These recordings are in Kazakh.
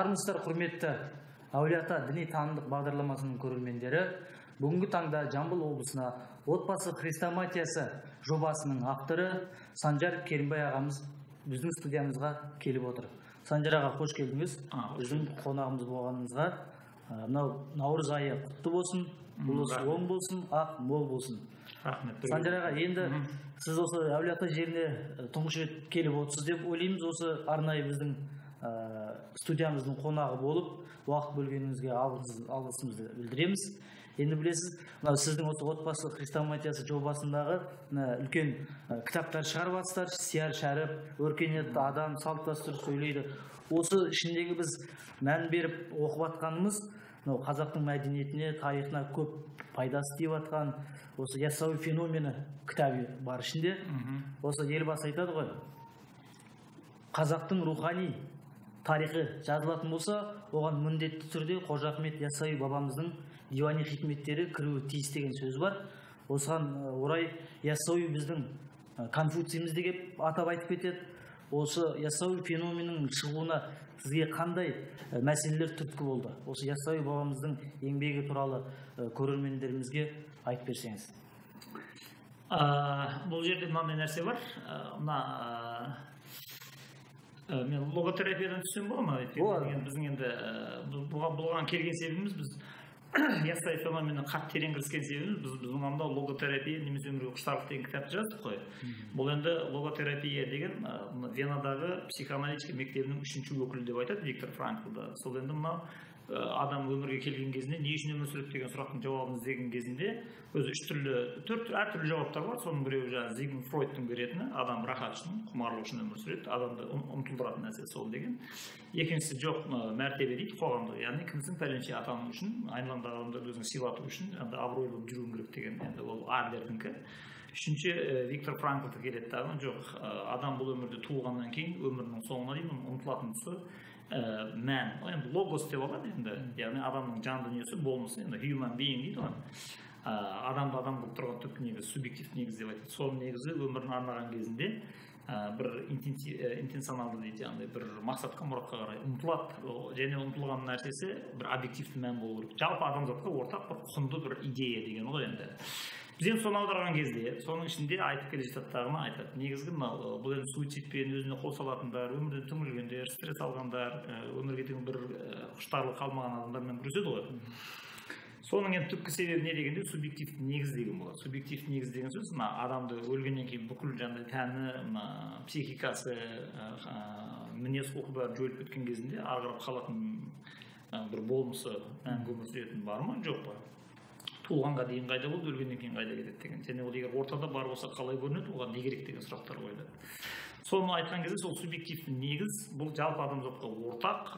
Армысыздар, құрметті Әулие-Ата діни танымдық бағдарламасының көрермендері. Бүгінгі таңда Жамбыл облысына Отбасы хрестоматиясы жобасының авторы Санжар Керімбай ағамыз біздің студиямызға келіп отыр. Санжар аға, қош келдіңіз. Біздің қонағымыз болғаныңызға. Мынау наурыз айы құтты болсын, бұлысы оң болсын, ақ мол болсын. Рахмет. Санжар аға, енді сіз осы Әулие-Ата жеріне тұңғыш рет келіп отырсыз деп ойлаймыз. Осы арнайы біздің студиямыздың қонағы болып, уақыт бөлгеніңізге алғысымызды білдіреміз. Енді білесіз, сіздің осы Отбасы хрестоматиясы жобасындағы үлкен кітаптар шығарып жатсыздар. Сияр шәріп, өркениетті адам, салт дәстүр сөйлейді. Осы ішіндегі біз мән беріп оқып жатқанымыз қазақтың мәдениетіне, тарихына көп пайдасы тиіп жатқан осы яссауи феномені кітабы бар ішінде. Осы елбасы айтады ғой, қазақтың рухани тарихы жазылатын болса, оған міндетті түрде Қожа Ахмет Яссауи бабамыздың диуани хикметтері кіруі тиіс деген сөз бар. Осыған орай Яссауи біздің Конфуцийіміз деп атап айтып кетеді. Осы Яссауи феноменінің шығуына сізге қандай мәселелер түрткі болды? Осы Яссауи бабамыздың еңбегі туралы көрермендерімізге айтып берсеңіз. Бұл жерде мынандай нәрсе бар. Мен логотерапиядан түссем бола ма? Біздің енді бұған келген себебіміз, біз Яссауи феноменіне қатты терең кіріскен себебіміз, біз мұнда логотерапия немесе өмірге құштарлық деген кітапты жаздық қой. Бұл енді логотерапия деген Венадағы психоаналитика мектебінің 3-ші өкілі деп айтады Виктор Франклда. Сол енді мына адам өмірге келген кезінде не үшін өмір сүреді деген сұрақтың жауабын іздеген кезінде өзі әртүрлі жауаптар бар. Соның біреуі жаңағы Зигмунд Фройдтың беретіні, адам рахат үшін, құмарлық үшін өмір сүреді, адамды ұмтылдыратын нәрсе сол деген. Екіншісі жоқ мәртебе дейді, қоғамдық, яғни кімсің пәленше атану үшін, айналамдағы адамдарды өзің сыйлату үшін, абыройлы жүруің керек деген, енді ол Адлердікі. Үшінші Виктор Франклды келеді дағы, жоқ, адам бұл өмірде туылғаннан кейін өмірінің соңына дейін ұмтылатын тұсы мән, енді логос деп алады енді, яғни адамның жан дүниесі болмысы, енді human being дейді ғой. Адамды адам қылып тұрған түпкі негіз, субъективті негіз деп айтады. Сол негізі өмірін арнаған кезінде бір интенционалды дейді, яғни бір мақсатқа, мұратқа қарай ұмтылады, және ұмтылған нәрсесі бір объективті мән болу керек. Жалпы адамзатқа ортақ бір құнды бір идея деген ғой енді. Біз енді соны аударған кезде, соның ішінде айтып келе жататындағына айтады. Негізгі бұл енді суицидпен өзіне қол салатындар, өмірден түңілгендер, стресс алғандар, өмірге деген бір құштарлық қалмаған адамдармен күреседі ғой. Соның енді түпкі себебі не дегенде субъективті негіз деген болады. Субъективті негіз деген сөз, адамды өлгеннен кейін бүкіл жаңағыдай тәні, психикасы, мінез құлқы бәрі жойылып кеткен кезінде ағырып қалатын бір болмысы, мәңгі өмір сүретін бар ма, жоқ па? Туылғанға дейін қайда болды, өлгеннен кейін қайда кетеді деген. Және ол егер ортада бар болса қалай көрінеді, оған не керек деген сұрақтар қойды. Соны айтқан кезде сол субъективті негіз, бұл жалпы адамзатқа ортақ,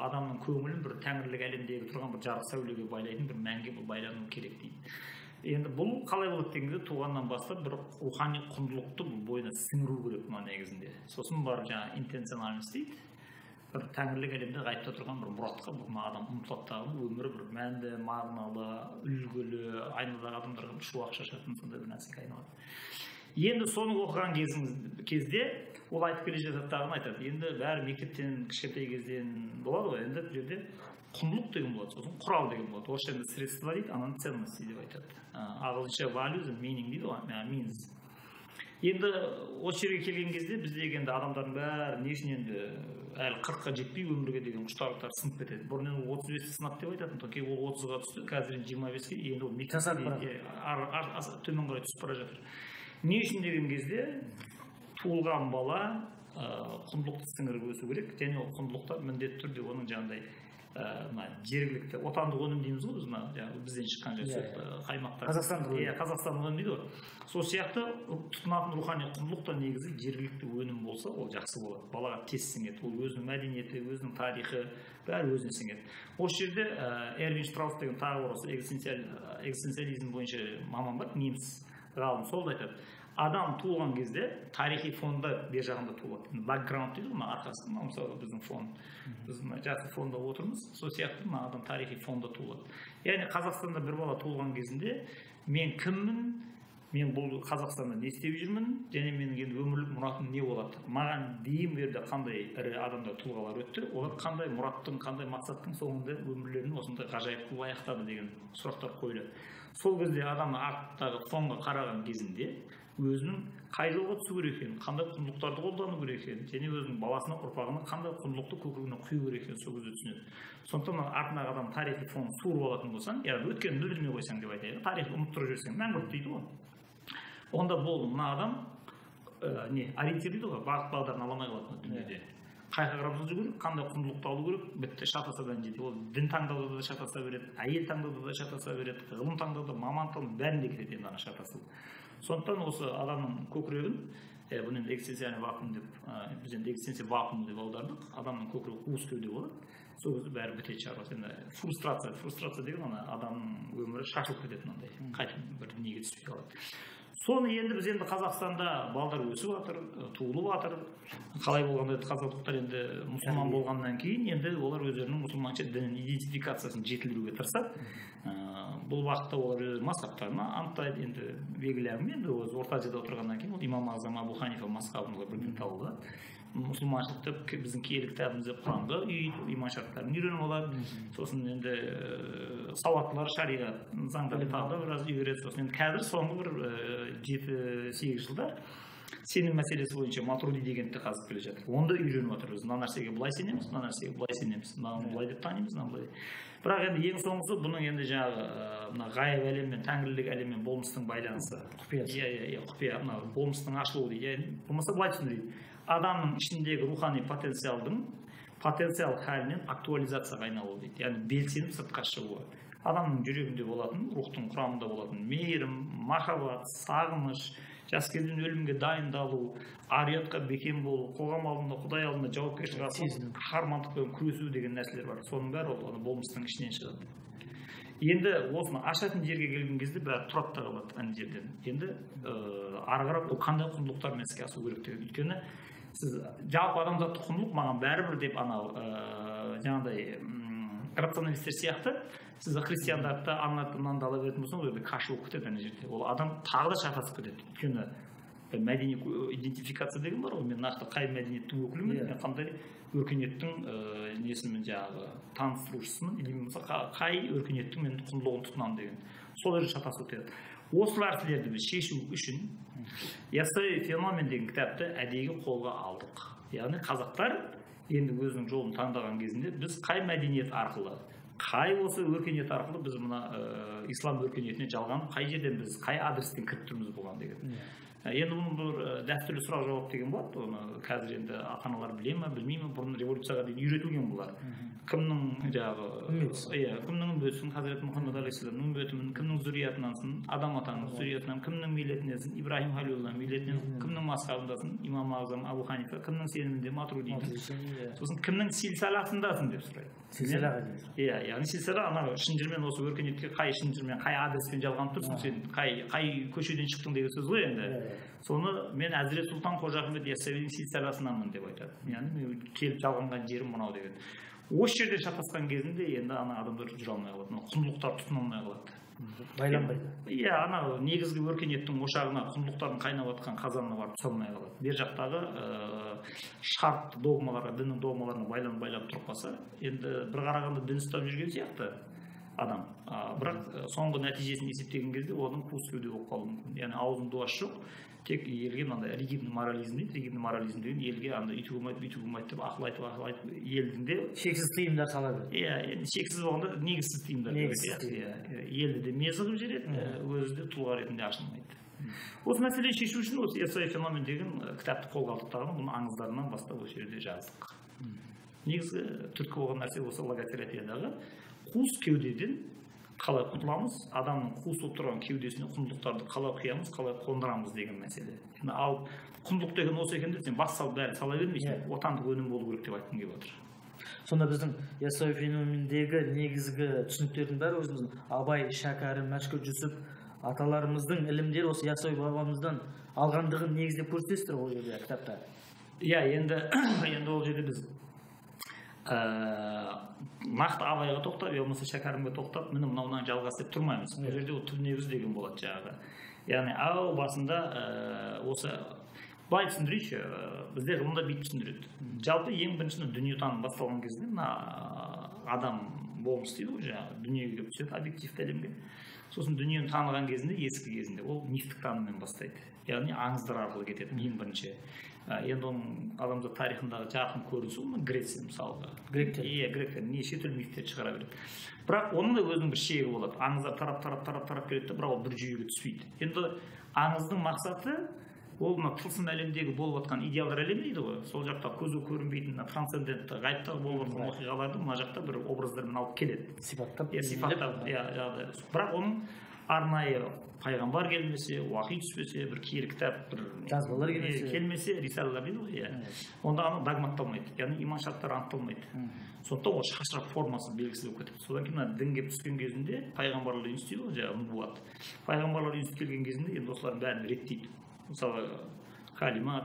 адамның көңілін бір тәңірлік әлемдегі тұрған бір жарық сәулеге байлайтын бір мәнге бұл байлану керек дейді. Енді бұл қалай болады дегенде, туғаннан бастап бір рухани құндылықты бұл бойына сіңіру керек мына негізінде. Сосын бар жаңа интенциональность дейді. Бір тәңірлік әлемде ғайыпта тұрған бір мұратқа бұл адам ұмтылаттағы өмірі бір мәнді, мағыналы, үлгілі, айналадағы адамдарға шуақ шашатын сондай бір нәрсеге айналады. Енді соны оқыған кезде ол айтып келе жататындағын айтады. Енді бәрі мектептен, кішкентай кезден болады ғой, енді бұл жерде құндылық деген болады, сосын құрал деген болады. Орысша енді средства дейді, ананы ценности деп айтады. Ағылшынша values and meaning дейді ғой, means. Енді осы жерге келген кезде бізде енді адамдардың бәрі не үшін енді әлі 40-қа жетпей өмірге деген құштарлықтар сынып кетеді. Бұрын 35-ті сынап деп айтатын, кейін ол 30-ға түсті, қазір 25-ке, енді ол мектепке төмен қарай түсіп бара жатыр. Не үшін деген кезде туылған бала құндылықты сіңіріп өсу керек, және ол құндылықтар міндетті түрде оның жаңағыдай жергілікті отандық өнім дейміз ғой, бізден шыққан қаймақтар. Қазақстандық өнім дейді ғой. Сол сияқты тұтынатын рухани құндылықта негізі жергілікті өнім болса, ол жақсы болады. Балаға тез сіңеді. Ол өзінің мәдениеті, өзінің тарихы бәрі өзіне сіңеді. Осы жерде Эрвин Штраус деген тағы бір экзистенциализм бойынша маман бар, неміс ғалым, сол да айтады. Адам туылған кезде тарихи фонда бер жағында туылады. Бэкграунд дейді ғой, арқасында, мысалы біздің фон. Біз жақсы фонда отырмыз, сол сияқты адам тарихи фонда туылады. Яғни Қазақстанда бір бала туылған кезінде мен кіммін, мен бұл Қазақстанда не істеп жүрмін және менің енді өмірлік мұратым не болады, маған дейін берді қандай ірі адамдар тұлғалар өтті, олар қандай мұраттың, қандай мақсаттың соңында өмірлерін осындай ғажайып қылып аяқтады деген сұрақтар қойылады. Сол кезде адам арттағы фонға қараған кезінде өзінің қай жолға түсу керек екенін, қандай құндылықтарды қолдану керек екенін және өзінің баласына, ұрпағына қандай құндылықты көкірегіне құю керек екенін сол кезде түсінеді. Сондықтан артындағы адам тарихи фонын суырып алатын болсаң, яғни өткенін білдірмей қойсаң деп айтайық, тарихты ұмыттырып жіберсең мәңгүрт дейді ғой. Онда болды, мына адам ориентир дейді ғой, бағыт бағдарын ала алмай қалады дүниеде. Қай қарап жүру керек, қандай құндылықты алу керек, бітті шатасадан жетеді. Ол дін таңдауда да шатаса береді, әйел таңдауда да шатаса береді, ғылым таңдауда, маман таңдауда бәрінде кетеді енді ана шатасу. Сондықтан осы адамның көкірегін, бұл енді экзистенциальный вакуум деп, біз енді экзистенциялық вакуум деп аудардық, адамның көкірегі қуыс кеуде болады. Сол кезде бәрі бітеді шаруасы. Енді фрустрация деген адамның өмірі шашылып кетеді мынандай, қайтып бір дүниеге түспей қалады. Соны енді біз енді Қазақстанда балдар өсіп жатыр, туылып жатыр. Қалай болғанда қазақтықтар енді мұсылман болғаннан кейін енді олар өздерінің мұсылманша дінін идентификациясын жетілдіруге тырысады. Бұл уақытта олар өз мазхабтарына анықтайды, енді белгілі енді өзі Орта Азияда отырғаннан кейін ол имам Азам Абу Ханифа мазхабын бірден табылды. Мұсылманшылықты біздің киелі кітабымызда Құранға иман шарттарын үйреніп алады. Сосын енді сауаттылар шариғат заңдарын тағы да біраз үйренеді. Сосын енді қазір соңғы бір 7-8 жылда сенім мәселесі бойынша Матруди дегенді қазып келе жатыр. Онда үйреніп жатырмыз. Мына нәрсеге былай сенеміз, мына нәрсеге былай сенеміз, мынаны былай деп танимыз, мынаны былай. Бірақ енді ең соңғысы бұның енді жаңағы мына ғайып әлем мен тәңірлік әлем мен болмыстың байланысы. Құпия. Құпия, мына болмыстың ашылуы дейді. Болмаса былай түсіндірейін. Адамның ішіндегі рухани потенциалдың потенциал халінен актуализацияға айналуы дейді. Яғни белсеніп сыртқа шығуы. Адамның жүрегінде болатын, рухтың құрамында болатын мейірім, махаббат, сағыныш, жас кезден өлімге дайындалу, ар-ұятқа бекем болу, қоғам алдында, Құдай алдында жауапкершілік алу, қаһармандықпен күресу деген нәрселер бар. Соның бәрі ол болмыстың ішінен шығады. Енді осыны ашатын жерге келген кезде бәрі тұрады да қалады ана жерден. Енді ары қарап ол қандай құндылықтармен іске асу керек деген. Өйткені сіз жалпы адамзаттық құндылық маған бәрібір деп анау жаңағыдай рационалистер сияқты сіз христиандарды ананы мынаны ала беретін болсаң ол жерде каша болып кетеді ана жерде. Ол адам тағы да шатасып кетеді. Өйткені мәдени идентификация деген бар ғой, мен нақты қай мәдениеттің өкілімін, мен қандай өркениеттің несімін жаңағы таныстырушысымын, или болмаса қай өркениеттің мен құндылығын тұтынамын деген. Сол жерде шатасып кетеді. Осы нәрселерді біз шешу үшін Яссауи феномен деген кітапты әдейі қолға алдық. Яғни қазақтар енді өзінің жолын таңдаған кезінде біз қай мәдениет арқылы, қай осы өркениет арқылы біз мына ислам өркениетіне жалғанып, қай жерден біз қай адрестен кіріп тұрмыз болған деген. Енді бұның бір дәстүрлі сұрақ жауап деген болады. Оны қазір енді ата-аналар біле ме, білмей ме, бұрын революцияға дейін үйретілген бұлар. Кімнің жаңағы кімнің үмбетісің, Хазірет Мұхаммед алейхиссаламның үмбетімін, кімнің зүриятынансың, адам атаның зүриятынан, кімнің миллетінесің, Ибрахим халилулланың миллетінен, кімнің мазхабындасың, имам Азам Абу Ханифа, кімнің сенімінде Матруди. Сосын кімнің силсаласындасың деп сұрайды. Силсалаға дейсің. Иә, яғни силсала ана шын жырмен осы өркениетке қай шын жырмен, қай адреспен жалғанып тұрсың, сен қай көшеден шықтың деген сөз ғой енді. Соны мен Әзірет Сұлтан Қожа Ахмет Яссауидің силсаласынанмын деп айтады. Яғни мен келіп жалғанған жерім мынау деген. Осы жерде шатасқан кезінде енді ана адамдар жүре алмай қалады, құндылықтар тұтына алмай қалады. Байланбайды. Иә, ана негізгі өркениеттің ошағына құндылықтардың қайнап жатқан қазанына барып түсе алмай қалады. Бер жақтағы шарт догмаларға, діннің догмаларына байланып тұрып қалса, енді бір қарағанда дін ұстап жүрген сияқты адам. Бірақ соңғы нәтижесін есептеген кезде оның қуыс кеуде болып қалуы мүмкін. Яғни аузының дуасы жоқ. Тек елге мынандай ригидный морализм дейді. Ригидный морализм деген елге андай үйтіп болмайды деп ақыл айтып елдің де шексіз тыйымдар сала береді. Иә, шексіз болғанда негізсіз тыйымдар. Елді де мезғып жібереді, өзі де тұлға ретінде ашылмайды. Осы мәселені шешу үшін осы Яссауи феномен деген кітапты қолға алдық тағын, бұны аңыздарынан бастап осы жерде жаздық. Негізгі түрткі болған нәрсе осы логотерапиядағы қуыс кеудеден қалай құтыламыз, адамның қуыс болып тұрған кеудесіне құндылықтарды қалай құямыз, қалай қондырамыз деген мәселе. Ал құндылық деген осы екен деп сен бас салып бәрін сала бермейсің, отандық өнім болу керек деп айтқым келіп отыр. Сонда біздің Яссауи феномендегі негізгі түсініктердің бәрі өзіміздің Абай, Шәкәрім, Мәшһүр Жүсіп аталарымыздың ілімдері осы Яссауи бабамыздан алғандығын негіздеп көрсетесіздер ол жерде кітапта. Иә, енді ол жерде біз нақты абайға тоқтап я болмаса шәкәрімге тоқтап міне мынауынан жалғас деп тұрмаймыз. Бұл жерде ол түп негіз деген болады жаңағы. Яғни әу басында осы былай түсіндірейінші, бізде ғылымда бүйтіп түсіндіреді. Жалпы ең бірінші дүниетаным басталған кезде адам болмыс дейді ғой, жаңағы дүниеге келіп түседі объективті әлемге. Сосын дүниені таныған кезінде, ескі кезінде ол мифтік таныммен бастайды. Яғни аңыздар арқылы кетеді ең бірінші. Енді оның адамзат тарихындағы жарқын көрінісі Греция мысалға. Гректер неше түрлі мифтер шығара береді. Бірақ оның да өзінің бір шегі болады. Аңыздар тарап келеді, бірақ ол бір жүйеге түспейді. Енді аңыздың мақсаты ол мына тылсым әлемдегі болып жатқан идеалдар әлемі дейді ғой. Сол жақта көзге көрінбейтін трансцендентті ғайыптағы болып жатқан оқиғаларды мына жақта бір образдармен алып келеді. Сипаттап. Бірақ оның арнайы пайғамбар келмесе, уахи түспесе, бір киелі кітап, бір жазбалар келмесе, рисалалар дейді ғой, онда ана догматталмайды, яғни иман шарттары анықталмайды. Сондықтан ол шашырап формасы белгісіз болып кетеді. Содан кейін дін келіп түскен кезінде пайғамбарлар үйінсі дейді ғой, жаңағы нұбуат. Пайғамбарлар үйінсі келген кезінде енді осылардың бәрін реттейді. Мысалы калима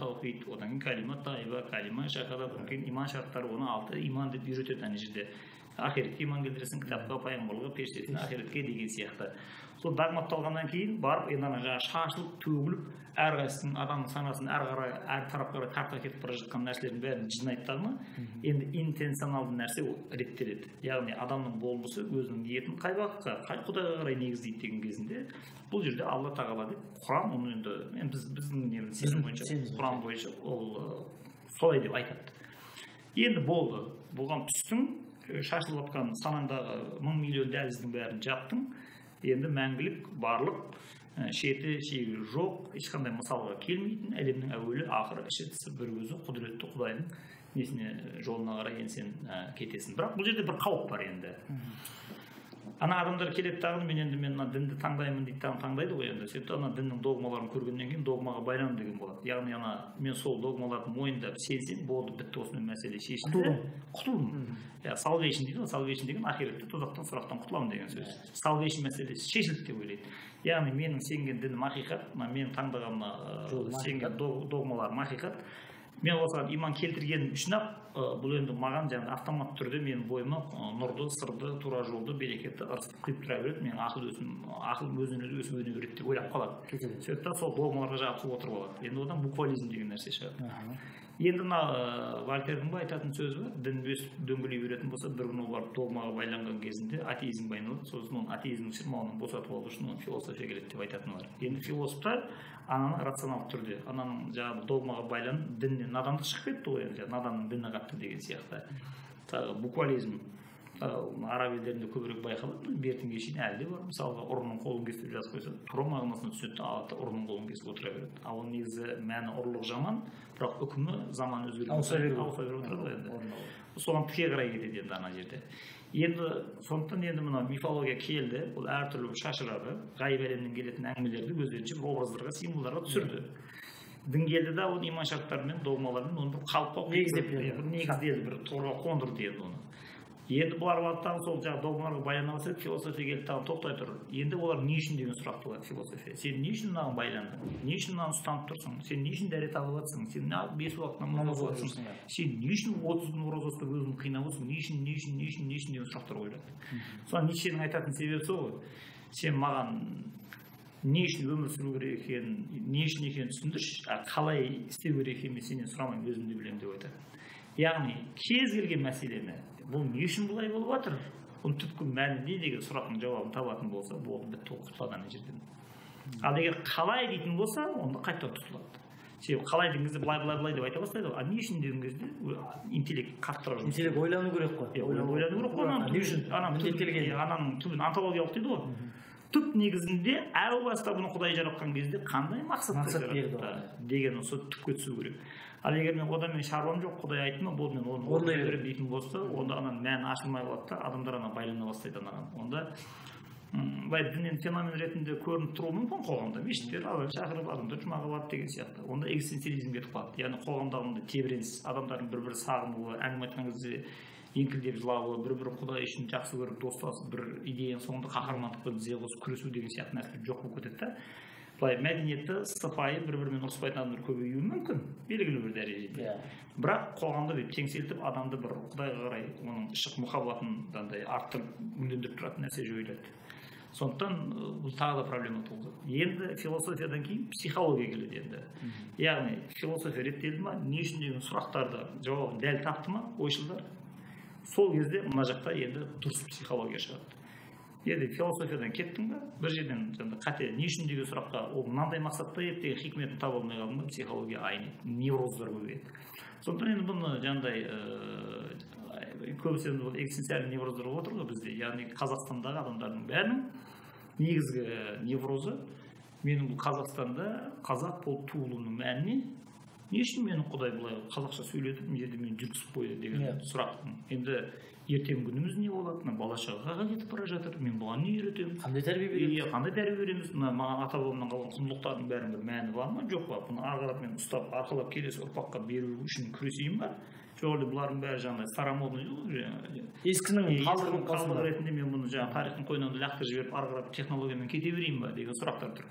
таухид, одан кейін калима тайба, калима шахада, одан кейін иман шарттары, оны 6 иман деп үйретеді ана жерде. Ақиретке иман келтіресің, кітапқа, пайғамбарларға, періштесіне, ақиретке деген сияқты. Сол догматталғаннан кейін барып енді ана шашылып, төгіліп, әрқайсысының адамның санасын әр тарапқа тарта кетіп бара жатқан нәрселердің бәрін жинайды дағы, енді интенционалды нәрсе реттеледі. Яғни адамның болмысы өзінің ниетін қай бағытқа, қай құдайға қарай негіздейді деген кезінде бұл жерде Алла тағала деп Құран, оны енді біздің сенім бойынша, Құран бойынша ол солай деп айтады. Енді болды, болған түстің шашылып жатқан санаңдағы 1000 миллион дәліздің бәрін жаптың, енді мәңгілік, барлық, шеті, шегі жоқ, ешқандай мысалға келмейтін әлемнің әуелі, ақыры, іші тысы бір өзі құдіретті Құдайдың несіне жолына қарай енді сен кетесің. Бірақ бұл жерде бір қауіп бар енді. Ана адамдар келеді тағын, мен дінді таңдаймын дейді, таңдайды ғой енді. Сөйтіп ана діннің догмаларын көргеннен кейін догмаға байлану деген болады. Яғни мен сол догмаларды мойындап сенсем, болды, бітті, осымен мәселе шешілді. Құтылдым. Salvation дейді ғой, salvation деген ақиретте тозақтан сұрақтан құтыламын деген сөз. Salvation мәселесі шешілді деп ойлайды. Яғни менің сенген дінім ақиқат, мен таңдаған сенген догмаларым ақиқат. Мен осыған иман келтіргенім үшін бұл енді маған жаңағы автомат түрде менің бойыма нұрды, сырды, тура жолды, берекетті ырысты құйып тұра береді. Менің ақылым өзінен өзі өсіп өне береді деп ойлап қалады. Сөйтіп сол догмаларға жабысып отырып алады. Енді одан буквализм деген нәрсе шығады. Енді мына Вольтердің айтатын сөзі бар, дін дөңгелей беретін болса, бір күні ол барып догмаға байланған кезінде атеизмге айналады. Сосын оның атеизмнің шырмауынан босатып алу үшін философия келеді деп айтатыны бар. Енді философтар ананы рационалды түрде, ананың жаңағы догмаға байланып діннен надандық шығып кетті ғой, енді наданның діні қатты деген сияқты. Буквализм араб елдерінде көбірек байқалады, бертінге шейін әлі де бар. Мысалға ұрының қолын кесіп жазып қойса, тура мағынасына түседі, ұрының қолын кесіп отыра береді. Ал негізі мәні ұрлық жаман, бірақ үкімі заман өзгеріп отырады енді. Соған тіке қарай кетеді енді ана жерде. Енді сондықтан енді мына мифология келді, ол әртүрлі шашырады, ғайып әлемнен келетін әңгімелерді өздерінше бір образдарға, символдарға түсірді. Дін келді да, оны иман шарттарымен, догмалармен оны бір қалыпқа негіздеді, бір торға қондырды енді оны. Енді бұлар ваттан сол жаңағы догмаларға байлана бастайды, философия келді тағы тоқтай тұр. Енді олар не үшін деген сұрақ туады философия. Сен не үшін мынаған байландың? Не үшін мынаны ұстанып тұрсың? Сен не үшін дәрет алып жатсың? Сен 5 уақыт намаз оқып жатсың? Сен не үшін 30 күн ораза ұстап өзіңді қинап отырсың? Не үшін деген сұрақтар қойылады. Содан Ницшенің айтатын себебі сол ғой. Сен маған не үшін өмір сүру керек екенін, не үшін екенін түсіндірші, қалай істеу керек екенін сенен сұрамаймын, өзім де білемін деп айтады. Яғни кез келген мәселені бұл не үшін бұлай болып жатыр? Оның түпкі мәні не деген сұрақтың жауабын табатын болса, болды, бітті, құтылады ана жерден. Ал егер қалай дейтін болса, онда қайтадан тұтылады. Себебі қалай деген кезде былай деп айта бастайды. А не үшін деген кезде интеллект қаттырақ жұмыс. Интеллект ойлану керек қой. Ойлану керек қой. Ананың түбін онтологиялық дейді ғой. Түп негізінде әу баста бұны Құдай жаратқан кезде қандай мақсат деген осы түпке түсу керек. Ал егер мен одан мен шаруам жоқ, Құдай айтты ма, болды мен оны орындай беремін дейтін болса, онда ананың мәні ашылмай қалады да, адамдар ана байлана бастайды анаған. Онда былай діннен феномен ретінде көрініп тұруы мүмкін қоғамда. Мешіттер шақырып адамдар жұмаға барады деген сияқты. Онда экзистенциализм кетіп қалады. Яғни қоғамдағы тебіреніс, адамдардың бір-бірі сағынуы, әңгіме айтқан кезде еңкілдеп жылауы, бір-бірі Құдай үшін жақсы көріп достасып, бір идеяның соңында қаһармандықпен тізе қосып күресу деген сияқты нәрселер жоқ болып кетеді да. былай мәдениетті сыпайы бір-бірімен ұрыспайтын адамдар көбеюі мүмкін белгілі бір дәрежеде. Бірақ қоғамды бүйтіп теңселтіп адамды бір құдайға қарай оның ішкі мұхаббатын арттырып гүлдендіріп тұратын нәрсе жойылады. Сондықтан бұл тағы да проблема туғызады. Енді философиядан кейін психология келеді енді. Яғни философия реттелді ма, не үшін деген сұрақтарды жауабын дәл тапты ма ойшылдар? Сол кезде мына жақта енді дұрыс психология шығады. Енді философиядан кеттің ба, бір жерден қате не үшін деген сұраққа ол мынандай мақсатта еді деген хикметін таба алмай қалдың ба, психология айниды, невроздар көбейеді. Сондықтан енді бұны жаңағыдай көбісі экзистенциальный невроздар болып отыр ғой бізде. Яғни Қазақстандағы адамдардың бәрінің негізгі неврозы менің бұл Қазақстанда қазақ болып туылуымның мәні не үшін мені Құдай бұлай қазақша сөйлетіп мына жерде мені жүргізіп қойды деген сұрақтың. Енді ертеңгі күніміз не болады? Бала шағаға кетіп бара жатыр. Мен бұған не үйретемін? Қандай тәрбие береміз? Қандай тәрбие береміз? Маған ата бабамнан қалған құндылықтардың бәрінің бір мәні бар ма, жоқ па? Бұны ары қарап мен ұстап, арқалап келесі ұрпаққа беру үшін күресейін ба? Жоқ, бұлардың бәрі жаңағыдай старомодный ескінің қалдығы ретінде мен бұны жаңағы тарихтың қойнынан лақтырып жіберіп ары қарап технологиямен кете берейін ба деген сұрақтар тұр.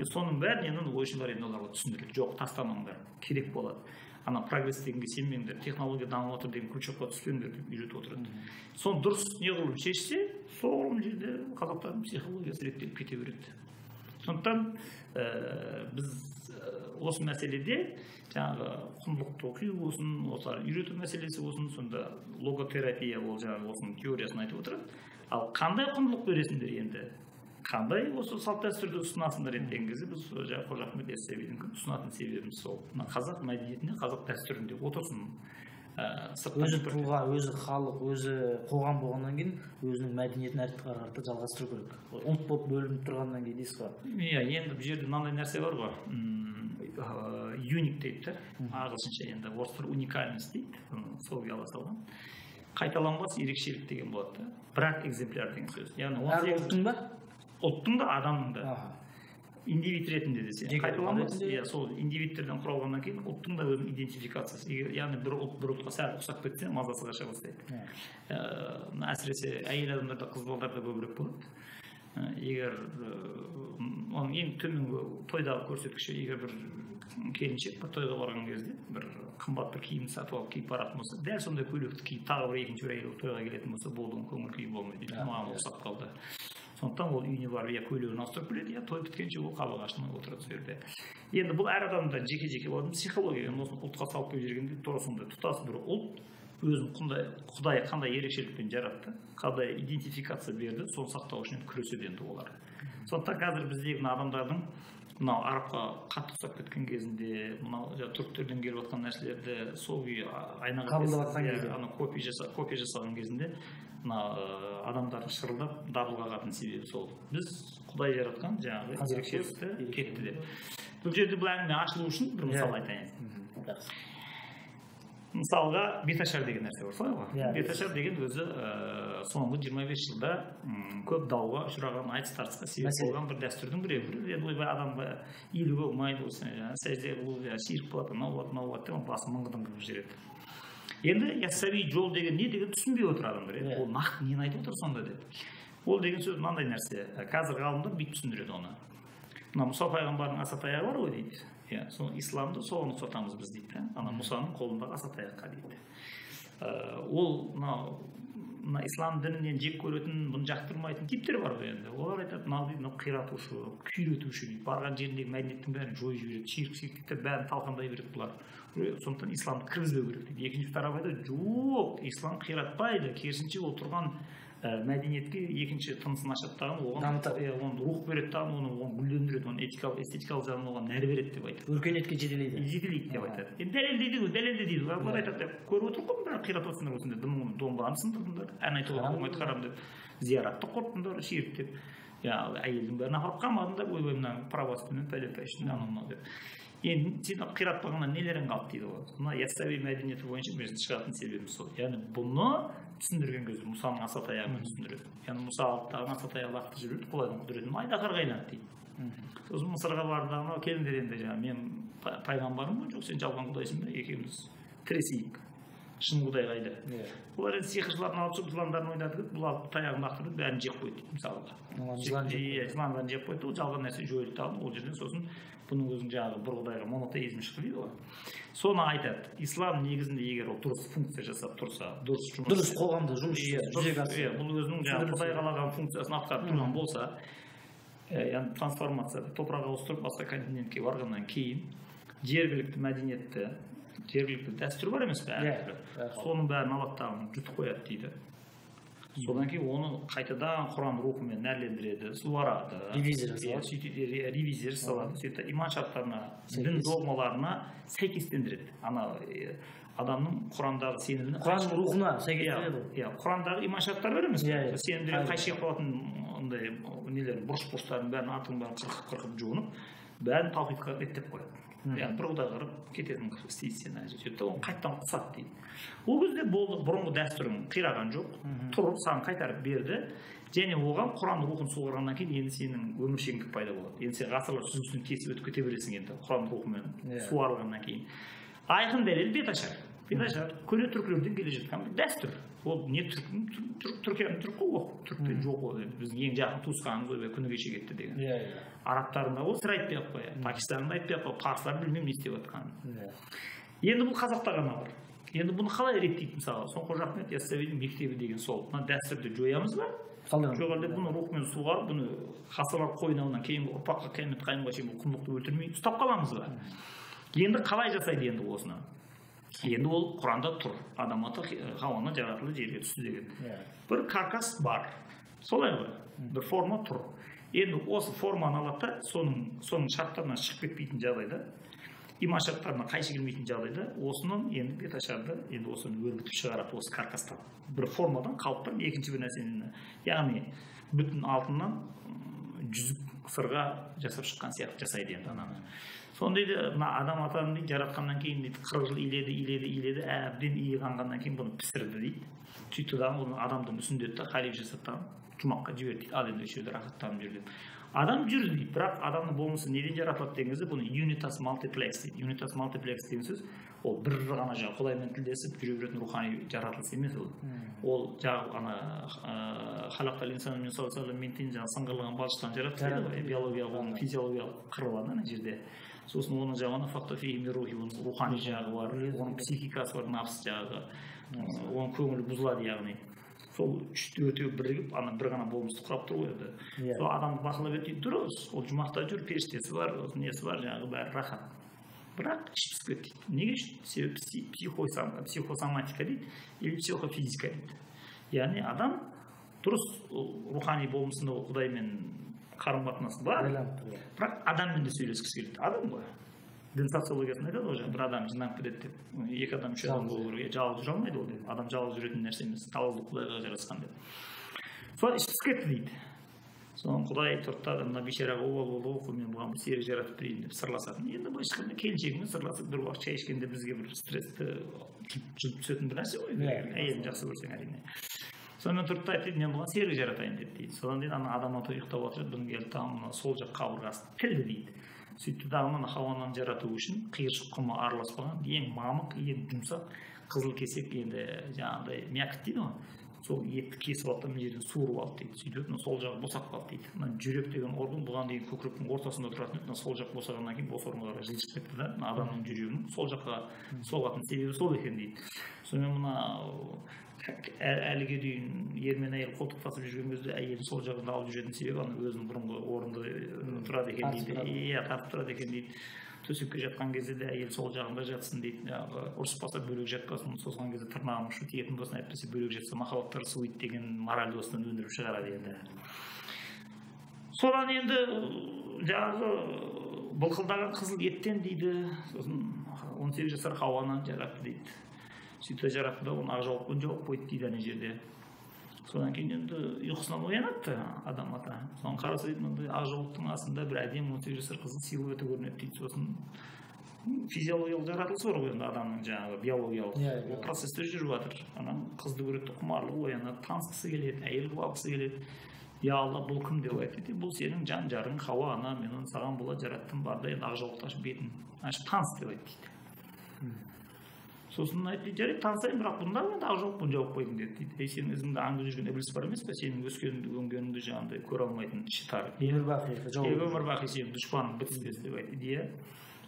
Соның бәрін енді ойшылар енді оларға түсіндіреді. Жоқ, тастамаңдар, керек болады. Ана прогресс дегенге сенбеңдер, технология дамып жатыр деген күлшаққа түспеңдер деп үйретіп отырады. Соны дұрыс неғылып шешсе, сол жерде қазақтардың психологиясы реттеліп кете береді. Сондықтан біз осы мәселеде жаңағы құндылықты оқу болсын, осылар үйрету мәселесі болсын, сонда логотерапия ол жаңағы осының теориясын айтып отырады. Ал қандай құндылық бересіңдер енді? Қандай осы салт дәстүрді ұсынасыңдар деген кезде біз Қожа Ахмет Яссауидің ұсынатын себебіміз сол. Қазақ мәдениетіне, қазақ дәстүрінде отырсын. Өзі тұлға, өзі халық, өзі қоғам болғаннан кейін өзінің мәдениетін әрі жалғастыру керек. Ұлт болып бөлініп тұрғаннан кейін дейсіз ба? Иә, енді бұл жерде мынандай нәрсе бар ғой. Юник дейді, ағылшынша енді орыстар уникальность дейді, сол ала салған. Қайталанбас ерекшелік деген болады. Бірақ экземпляр деген сөз. Әр ұлттың ба? Ұлттың да, адамның да. Индивид ретінде десе. Қайталанбас, сол индивидтерден құралғаннан кейін ұлттың да өзінің идентификациясы. Яғни бір ұлтқа сәл ұқсап кетсе, мазасы қаша бастайды. Әсіресе әйел адамдарда, қыз балаларда көбірек болады. Егер оның ең төменгі тойдағы көрсеткіші, егер бір келіншек бір тойға барған кезде бір қымбат бір киім сатып алып киіп баратын болса, дәл сондай көйлекті киіп тағы бір екінші бір әйел тойға келетін болса, болды, көңіл күйі болмайды. Маған ұқсап қалды. Сондықтан ол үйіне барып я көйлегін ауыстырып келеді, я той біткенше ол қабақ ашылмай отырады сол жерде. Енді бұл әр адамда жеке-жеке болатын психология. Осыны ұлтқа салып келіп жүргенде тура сондай тұтас бір ұлт өзін Құдай қандай ерекшелікпен жаратты, қандай идентификация берді, соны сақтау үшін күреседі енді олар. Сондықтан қазір біздегі адамдардың мынау арабқа қатты ұқсап кеткен кезінде, мынау түріктерден келіп жатқан нәрселерді сол күйі айнаға копия жасаған кезінде мына адамдардың шырылдап дабыл қағатын себебі сол. Біз Құдай жаратқан жаңағы ерекшелікті кетті деп. Бұл жерде бұл әңгіме ашылу үшін бір мысал айтайын. Мысалға беташар деген нәрсе бар, солай ғой? Беташар деген өзі соңғы 25 жылда көп дауға ұшыраған, айтыс тартысқа себеп болған бір дәстүрдің біреуі. Енді бір адамға иілуге болмайды, сәжде қылу, ширк болады, мынау болады деп басы мыңғыдан кіріп жүреді. Енді Яссауи жол деген не деген түсінбей отыр адамдар. Ол нақты нені айтып отыр сонда деп. Ол деген сөз мынандай нәрсе. Қазір ғалымдар бүйтіп түсіндіреді оны. Мына Мұса пайғамбардың асатаяғы бар ғой дейді. Сол исламды соған ұқсатамыз біз дейді. Ана Мұсаның қолындағы асатаяққа дейді. Ол мына ислам дінінен жек көретін, бұны жақтырмайтын типтер бар ғой енді. Олар айтады, мынау қиратушы, күйретуші дейді. Барған жеріндегі мәдениеттің бәрін жойып жібереді, ширк-ширктер бәрін талқандай береді бұлар. Сондықтан исламды кіргізбеу керек дейді. Екінші тарап айтады, жоқ, ислам қиратпайды, керісінше ол тұрған мәдениетке екінші тынысын ашаттаған, оған рух береді, оны гүлдендіреді, оны этикалық, эстетикалық жағынан оған нәр береді деп айтады. Өркениетке жетелейді. Жетелейді деп айтады. Енді дәлелде дейді. Олар айтады, көріп отыр ғой, бірақ қиратып отырсыңдар осындай, дымың домбыраны сындырдыңдар, ән айтуға болмайды қарам деп, зияратты құрттыңдар, ширк деп. Әйелдің бәрін апарып қамадыңдар, ойбай мына православмен пәле-пәшін анау деп. Енді сен қиратпағаннан нелерің қалды дейді ғой. Мына Яссауи мәдениеті бойынша біз шығатын себебіміз сол. Яғни бұны түсіндірген кезде Мұсаның асатаяғымен түсіндіреді. Яғни Мұса алыптаған асатаяғы лақтырып жіберді, Құдайдың құдіретін айдаһарға айналды дейді. Сосын Мысырға барды, анау келіңдер енді жаңағы мен пайғамбарым ғой, жоқ сен жалған құдайсың ба, екеуміз тіресейік. шын құдай қайда. Олар енді сиқыршылардың алып шығып жыландарын ойнатып бұл алып таяғын лақтырып бәрін жеп қойды дейді мысалға. Жыландарын жеп қойды, ол жалған нәрсе жойылып тасталды. Ол жерден сосын бұның өзінің жаңағы бір құдайға монотеизм шықты дейді ғой. Соны айтады. Ислам негізінде егер ол дұрыс функция жасап тұрса, дұрыс қоғамда жұмыс жүзеге асырса, бұл өзінің жаңағы құдай қалаған функциясын атқарып тұрған болса, яғни трансформацияда топырақ ауыстырып басқа континентке барғаннан кейін жергілікті мәдениетті, жергілікті дәстүр бар емес пе әртүрлі, соның бәрін алады да жұтып қояды дейді. Содан кейін оны қайтадан Құран рухымен нәрлендіреді, суарады, ревизия жасалады, сөйтіп иман шарттарына, дін догмаларына сәйкестендіреді. Адамның Құрандағы сеніміне, Құранның рухына сәйкестендіреді. Құрандағы иман шарттар бар емес пе? Сенімдерге қайшы қылатын ондай нелер, бұрыш-бұрыштарын бәрін атын бәрін қырқып жуынып, бәрін таухидқа реттеп қояды. Яғни бір құдай қырып кететін істейді сені сөйтті, оны қайттан құсады дейді. Ол кезде болды, бұрынғы дәстүрің қираған жоқ, тұрып саған қайтарып берді, және оған Құран рухын суарғаннан кейін енді сенің өміршеңдік пайда болады. Енді сен ғасырлар сүзгісін кесіп өтіп кете бересің енді Құран рухымен суарылғаннан кейін. Айқын дәлел беташар. Беташар көне түркілерден келе жатқан бір дәстүр. Ол не Түркияның түркі қой, түріктен жоқ ол. Біздің ең жақын туысқанымыз ғой, күні кеше кетті деген. Арабтарында ол сыр айтпай ақ қояды, Пакистанында айтпай ақ қояды, парсылар білмеймін не істеп жатқанын. Енді бұл қазақта ғана бар. Енді бұны қалай реттейді мысалы? Соңғы Ахмет Яссауидің мектебі деген сол. Мына дәстүрді жоямыз ба? Жоқ әлде бұны рухымен суғарып, бұны ғасырлар қойнауынан кейін ұрпаққа қиямет қайымға шейін бұл құндылықты өлтірмей ұстап қаламыз ба? Енді қалай жасайды енді осыны? Енді ол Құранда тұр. Адам ата Хауаны жаратылды жерге түсті деген. Бір каркас бар. Солай ғой. Бір форма тұр. Енді осы форманы алады да, соның шарттарынан шығып кетпейтін жағдайда, иман шарттарына қайшы келмейтін жағдайда, осының енді беташарды, енді осыны өрбітіп шығарады осы каркастан. Бір формадан қалыптан екінші бір нәрсені, яғни бүтін алтыннан жүзік сырға жасап шыққан сияқты жасайды енді ананы. Сонда дейді, адам атаны дейді, жаратқаннан кейін дейді, 40 жыл иледі, әбден иі қанғаннан кейін бұны пісірді дейді. Сөйтті да оны адамдың үстінде де халиф жасаттан жұмаққа жіберді дейді. Ал енді осы жерде рахаттанып жүр деп. Адам жүр дейді, бірақ адамның болмысы неден жаратылады деген кезде бұны unitas multiplex дейді. Unitas multiplex деген сөз ол бір ғана жаңағы Құдаймен тілдесіп жүре беретін рухани жаратылыс емес ол. Ол жаңағы халақтал инсан мен салсалам ментен жаңағы сыңғырлаған балшықтан жаратылды, биологиялық, оның физиологиялық қыры бар ана жерде. Сосын оның жағына фактофеймі рухи, оның рухани жағы бар, оның психикасы бар, нафс жағы, оның көңілі бұзылады яғни. Сол үшті өтеу бірігіп, ана бір ғана болмысты құрап тұр ғой енді. Сол адамды бақылап етейді дұрыс, ол жұмақта жүр, періштесі бар, несі бар, жаңағы бәрі рахат. Бірақ іш пісіп кетті дейді. Неге себебі психосоматика дейді, или психофизика дейді. Яғни адам дұрыс рухани болмысында Құдаймен қарым-қатынасы бар, бірақ адаммен де сөйлескісі келеді. Адам ғой. Дін социологиясында айтады ғой, бір адам жинап кетеді деп, екі адам үш адам болу керек, жалғыз жүре алмайды ол деп. Адам жалғыз жүретін нәрсе емес, жалғыздық Құдайға жарасқан деп. Сол іш пісіп кетті дейді. Соның Құдай тұрды, мына бейшараға оқы, мен бұған бір серік жаратып берейін деп сырласатын. Енді былайша айтқанда келіншегімен сырласып бір уақыт шай ішкенде бізге бір стрессті жұтып түсетін бір нәрсе ғой. Әйелін жақсы көрсең әрине. Сонымен тұрды айтты, мен бұған серік жаратайын деп дейді. Содан кейін ана адам ата ұйықтап отырып, бұның келді тағымына сол жақ қабырғасын тілді дейді. Сөйтті дағынан Хауаны жарату үшін қиыршық құмы араласпаған, ең мамық, ең жұмсақ, қызыл кесек енді жаңағыдай мякіт дейді ғой. Сол етті кесіп алды, мына жерден суырып алды дейді. Сөйтіп сол жағы босап қалды дейді. Мына жүрек деген орган бұған дейін көкіректің ортасында тұратын еді. Сол жақ босағаннан кейін бос орынға қарай жылжып кетті да. Адамның жүрегінің сол жаққа соғатын себебі сол екен дейді. Сонымен мына әліге дейін ер мен әйел қолтықтасып жүрген кезде әйелін сол жағында алып жүретін себебі ана өзінің бұрынғы орнында тұрады екен дейді. Иә, тартып тұрады екен дейді. Төсекке жатқан кезде де әйел сол жағында жатсын дейді. Жаңағы ұрыспаса бөлек жатпасын, созған кезде тырнағын ұшып тиетін болсын, әйтпесе бөлек жатса махаббаттары суиды деген мораль осыдан өндіріп шығарады енді. Содан енді жаңағы былқылдаған қызыл еттен дейді, сосын 18 жасар Хауаны жаратты дейді. Сөйтіп жаратты да оны ақ жауаппен жауып қойды дейді ана жерде. Содан кейін енді ұйқысынан оянады адам ата. Соны қараса дейді, мынандай ақ жауаптың астында бір әдемі 18 жасар қыздың силуэті көрінеді дейді. Сосын физиологиялық жаратылыс бар ғой енді адамның жаңағы биологиялық процестер жүріп жатыр. Ана қызды көреді, құмарлығы оянады, танысқысы келеді, әйел алғысы келеді. Я Алла, бұл кім деп айтты. Бұл сенің жан жарың Хауа ана, мен оны саған бола жараттым, барда енді ақ жауапты ашып бетін ашып таныс деп айтты дейді. сосын айтты жарайды танысайын бірақ бұнда мен ақ жауаппен жауап қойдым деді дейді сен өзіңді аңдып жүрген ібіліс бар емес пе сенің өскеніңді өңгеніңді жаңағыдай көре алмайтын іші тар өмір бақи сенің дұшпаның бітіспес деп айтты иә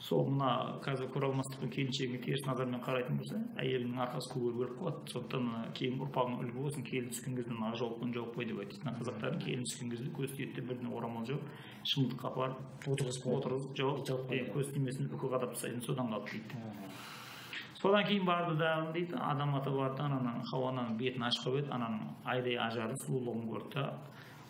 сол мына қазір көре алмастықпен келіншегіне теріс назармен қарайтын болса әйелінің арқасы көгеріп өліп қалады сондықтан кейін ұрпағың үлгі болсын келін түскен кезде ақ жауаппен жауап қой деп айтты қазақтардың келін түскен кезде көз тиеді де бірден орамал жауып шымылдыққа апарып отырғызып жауап көз тимесін үкі қадап тастайтын содан қалды дейді содан кейін барды дағы дейді адам ата барды ананың хауаның бетін ашып қойып еді ананың айдай ажары сұлулығын көрді да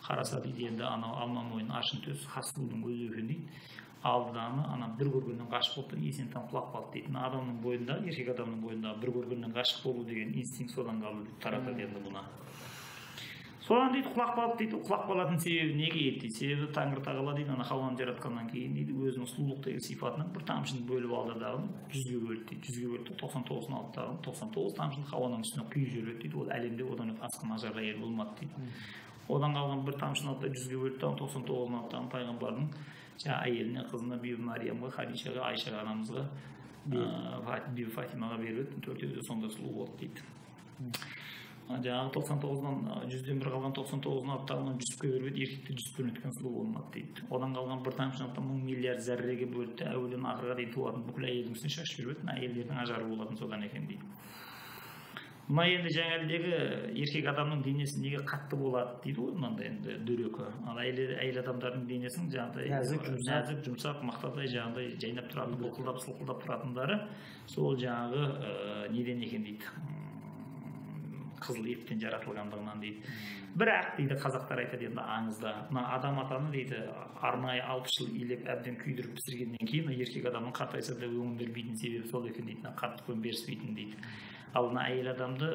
қараса дейді енді анау алма мойын ашын төс хас сұлудың өзі екен дейді алды дағы ана бір көргеннен ғашық болып есентен құлап қалды дейді адамның бойында еркек адамның бойында бір көргеннен ғашық болу деген инстинкт содан қалды деп таратады енді бұны содан дейді құлап қалды дейді құлап қалатын себебі неге еді дейді себебі тәңір тағала дейді ана хауаны жаратқаннан кейін дейді өзінің сұлулық деген сипатынан бір тамшыны бөліп алды дағы 100-ге бөлді дейді 100-ге бөлді 99-ын алды дағы 99 тамшыны хауаның үстіне құйып жібереді дейді ол әлемде одан асқан ажар әйел болмады дейді одан қалған бір тамшыны алды да 100-ге бөлді дағы 99-ын алды дағы пайғамбардың жаңағы әйеліне қызына бибі мариямға хадишаға айшаға анамызға бибі фатимаға беріп еді төртеуі де сондай сұлу болды дейді жаңағы 99-дан 100-ден бір қалған 99-ын алып тағынан 100-ге беріп еді еркекті 100-пен өткен сұлу болмады дейді одан қалған бір тамшыны алып 1000 миллиард зәрреге бөлді әуелден ақырға дейін туатын бүкіл әйелдің үстіне шашып жіберетін әйелдердің ажары болатын содан екен дейді мына енді жаңағыдегі еркек адамның денесі неге қатты болады дейді ғой мынандай енді дөрекі ал әйел адамдардың денесінің жаңағыдай нәзік жұмсақ мақтадай жаңағыдай жайнап тұратын былқылдап сылқылдап тұратындары сол жаңағы неден екен дейді қызыл еттен жаратылғандығынан дейді бірақ дейді қазақтар айтады енді аңызда мына адам атаны дейді арнайы 60 жыл илеп әбден күйдіріп пісіргеннен кейін еркек адамның қартайса да өңін бермейтін себебі сол екен дейді қатты көң беріспейтін дейді ал мына әйел адамды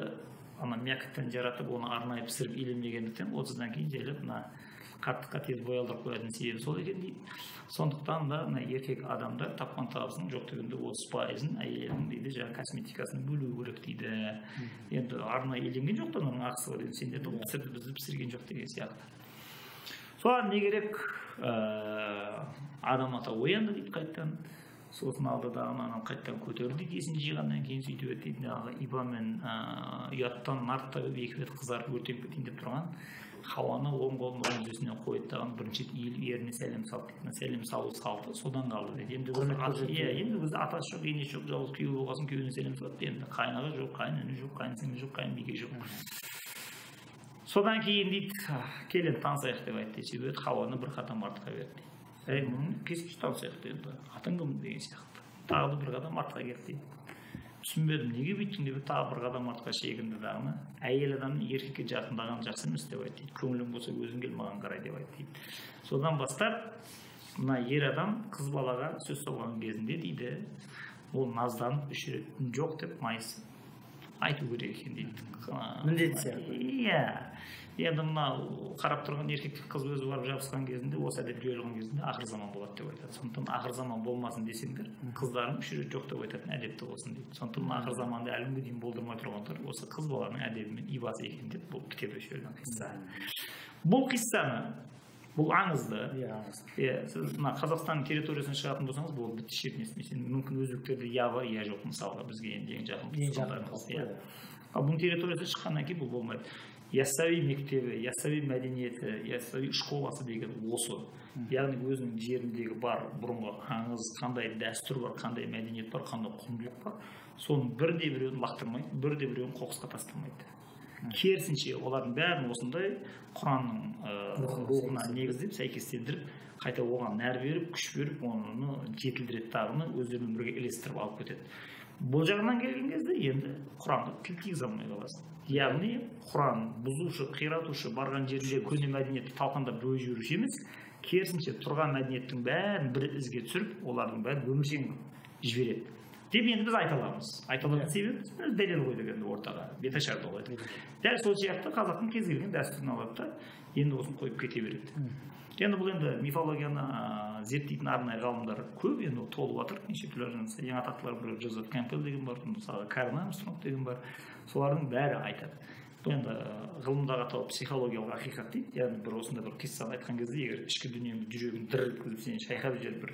ана мякоттан жаратып оны арнайы пісіріп иленбегендіктен 30-дан кейін жайлап мына қаттыққа тез боялдырып қоятын себебі сол екен дейді сондықтан да мына еркек адамдар тапқан табысының жоқ дегенде 30%-ын әйелдің дейді жаңағы косметикасын бөлу керек дейді енді арнайы иленген жоқ та оның ақысы бар енді сендерді пісірді бізді пісірген жоқ деген сияқты соған не керек адам ата оянды дейді қайтадан сосын алды да ананы қайтадан көтерді дейді есін жиғаннан кейін сөйтіп еді дейді жаңағы иба мен ұяттан нарттағы екі бет қызарып өртеніп кетейін деп тұрған хауаны оң қолын оң тізесіне қойды дағы бірінші иіліп еріне сәлем салды дейді сәлем салу салты содан қалды дейді енді бізде атасы жоқ енесі жоқ жалғыз күйеу болған соң күйеуіне сәлем салады енді қайынаға жоқ қайын жоқ қайын жоқ қайын жоқ содан кейін дейді келін танысайық деп айтты сөйтіп еді хауаны бір қадам артқа берді мұны кескіш танысайық енді атың кім деген сияқты тағы бір қадам артқа кетті дейді түсінбедім неге бүйттің деп тағы бір қадам артқа шегінді дағыны әйел адамның еркекке жақындағаны жақсы емес деп айтты көңілің болса өзің кел маған қарай деп айтты дейді содан бастап мына ер адам қыз балаға сөз соғған кезінде дейді ол назданып үш рет жоқ деп майыс айту керек екен дейді міндет сияқты иә енді мынау қарап тұрған еркекке қыз өзі барып жабысқан кезінде осы әдет жойылған кезінде ақыр заман болады деп айтады сондықтан ақыр заман болмасын десеңдер қыздарың үш рет жоқ деп айтатын әдетті болсын дейді сондықтан ақыр заманды әлі күнге дейін болдырмай тұрғандар осы қыз баланың әдебі мен ибасы екен деп бұл кітапта жойылған қисса бұл қиссаны бұл аңызды сіз мына қазақстанның территориясынан шығатын болсаңыз бұл бітті ешкім естімейсіз мүмкін өзбектерде я бар я жоқ мысалға бізге енді ең жақын ал бұның территориясынан шыққаннан кейін бұл болмайды яссауи мектебі яссауи мәдениеті яссауи школасы деген осы яғни өзінің жеріндегі бар бұрынғы аңыз қандай дәстүр бар қандай мәдениет бар қандай құндылық бар соның бірде біреуін лақтырмайды бірде біреуін қоқысқа тастамайды керісінше олардың бәрін осындай құранның рухына негіздеп сәйкестендіріп қайта оған нәр беріп күш беріп оны жетілдіреді тағыны өздерімен бірге ілестіріп алып кетеді бұл жағынан келген кезде енді құранға тіл тигізе алмай қаласың яғни құран бұзушы қиратушы барған жерде көне мәдениетті талқандап бөліп жіберуші емес керісінше тұрған мәдениеттің бәрін бір ізге түсіріп олардың бәрін өміршең жібереді деп енді біз айта аламыз себебі дәлел қойдық енді ортаға беташарды қойдық дәл сол сияқты қазақтың кез келген дәстүрін алады да енді осыны қойып кете береді енді бұл енді мифологияны зерттейтін арнайы ғалымдар көп енді толып жатыр неше түрлі ең атақтылар біреу Джозеф Кэмпбелл деген бар мысалы Карл Армстронг деген бар солардың бәрі айтады бұл енді ғылымдағы атауы психологиялық ақиқат дейді яғни бір осындай бір қиссаны айтқан кезде егер ішкі дүниеңді жүрегін дір еткізіп сені шайқап жіберіп бір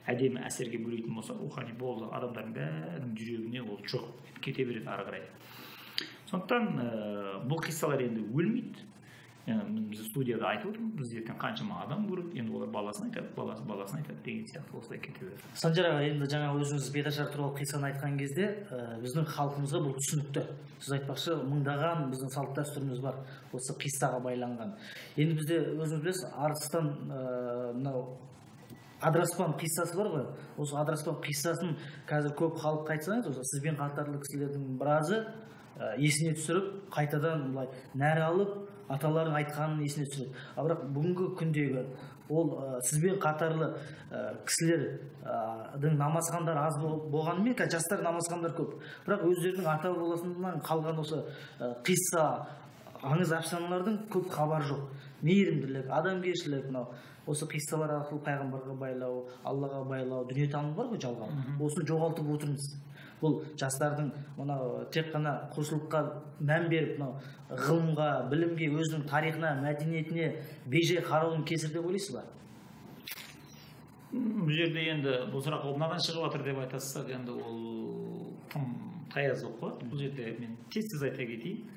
әдемі әсерге бөлейтін болса, рухани болды адамдардың бәрінің жүрегіне ол жоқ кете береді ары қарай. Сондықтан бұл қиссалар енді өлмейді. Біз студияда айтып отырмыз, біз ертең қаншама адам көреді, енді олар баласын айтады, баласын айтады деген сияқты осылай кете береді. Санжар аға, енді жаңа өзіңіз беташар туралы қиссаны айтқан кезде біздің халқымызға бұл түсінікті. Сіз айтпақшы, мыңдаған біздің салт дәстүріміз бар осы қиссаға байланған. Енді бізде өзіңіз білесіз, арыстан мынау Адыраспан қиссасы бар ғой. Осы Адыраспан қиссасын қазір көп халық айтсаңыз, осы сізбен қатарлы кісілердің біразы есіне түсіріп, қайтадан былай нәр алып, аталардың айтқанын есіне түсіреді. Бірақ бүгінгі күндегі ол сізбен қатарлы кісілердің намазхандар аз болғанымен, жастар намазхандар көп. Бірақ өздерінің ата бабасынан қалған осы қисса, аңыз әфсаналардың көп хабар жоқ. Мейірімділік, адамгершілік, мынау осы қиссалар арқылы пайғамбарға байлау, Аллаға байлау, дүниетаным бар ғой жалған. Осыны жоғалтып отырмыз. Бұл жастардың мынау тек қана құлшылыққа мән беріп, мынау ғылымға, білімге, өзінің тарихына, мәдениетіне бейжай қарауын кесір деп ойлайсыз ба? Бұл жерде енді бұл сұрақ мынадан шығып жатыр деп айтасыздар, енді ол тым таяз болып қалады. Бұл жерде мен тез айта кетейін.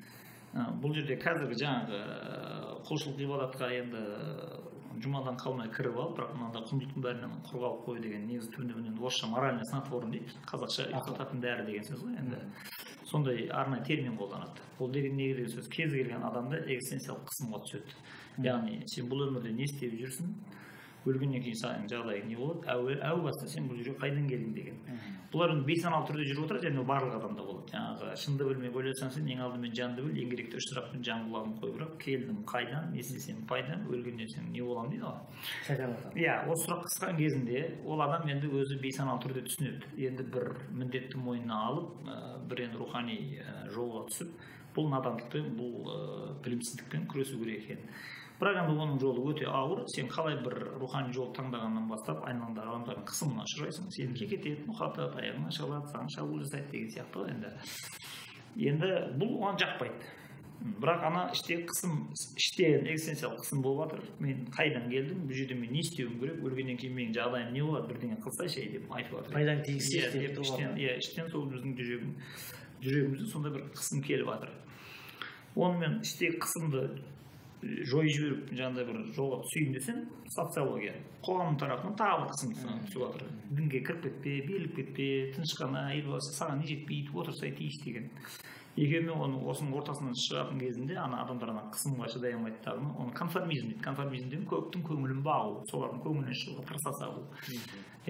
Бұл жерде қазіргі жаңағы құлшылық ғибадатқа енді жұмадан қалмай кіріп алып, бірақ мынандай құндылықтың бәрінен құр қалып қою деген негізі түбінде орысша моральный снотворный дейді, қазақша ұйықтататын дәрі деген сөз ғой. Енді сондай арнайы термин қолданады. Бұл деген не деген сөз? Кез келген адамда экзистенциялық қысымға түседі. Яғни сен бұл өмірде не істеп жүрсің? Өлгеннен кейін сенің жағдайың не болады? Әу баста сен бұл жерге қайдан келдің деген. Бұлар бейсаналы түрде жүріп отырады, және барлық адамда болады. Жаңағы шынды білмей ойласаң сен ең алдымен жанды біл, ең керекті 3 сұрақтың жан құлағын қой, бірақ келдім қайдан, не істесем пайдам, өлгеннен соң не боламын дейді ғой. Иә, осы сұрақ қысқан кезінде ол адам енді өзі бейсаналы түрде түсінеді. Енді бір міндетті мойнына алып, бір енді рухани жолға түсіп, бұл надандықпен, бұл білімсіздікпен күресу керек екен. Бірақ енді оның жолы өте ауыр. Сен қалай бір рухани жол таңдағаннан бастап айналаңдағы адамдардың қысымына ұшырайсың, сені кекетеді, мұқатады, аяғыңа шалады, саған шабуыл жасайды деген сияқты ғой енді. Енді бұл оған жақпайды. Бірақ ана іштегі қысым, іштен экзистенциялық қысым болып жатыр. Мен қайдан келдім, бұл жерде мен не істеуім керек, өлгеннен кейін менің жағдайым не болады, бірдеңе қылсайшы деп айтып жатыр. Пайдаң тигізсе деп тұрған. Иә, іштен сол біздің жүрегімізде сондай бір қысым келіп жатыр. Онымен іштегі қысымды жойып жіберіп, жаңағыдай бір жолға түсейін десең, социология қоғамның тарапынан тағы бір қысым түсіп жатыр. Дінге кіріп кетпе, беріліп кетпе, тыныштыққа елбасы саған не жетпейді, отырсай тиіс деген. Екеуімен осының ортасынан шығатын кезінде ана адамдар қысымға шыдай алмайды, оны конформизм дейді. Конформизм деген көптің көңілін бағу, солардың көңілінен шығуға тырыса салу.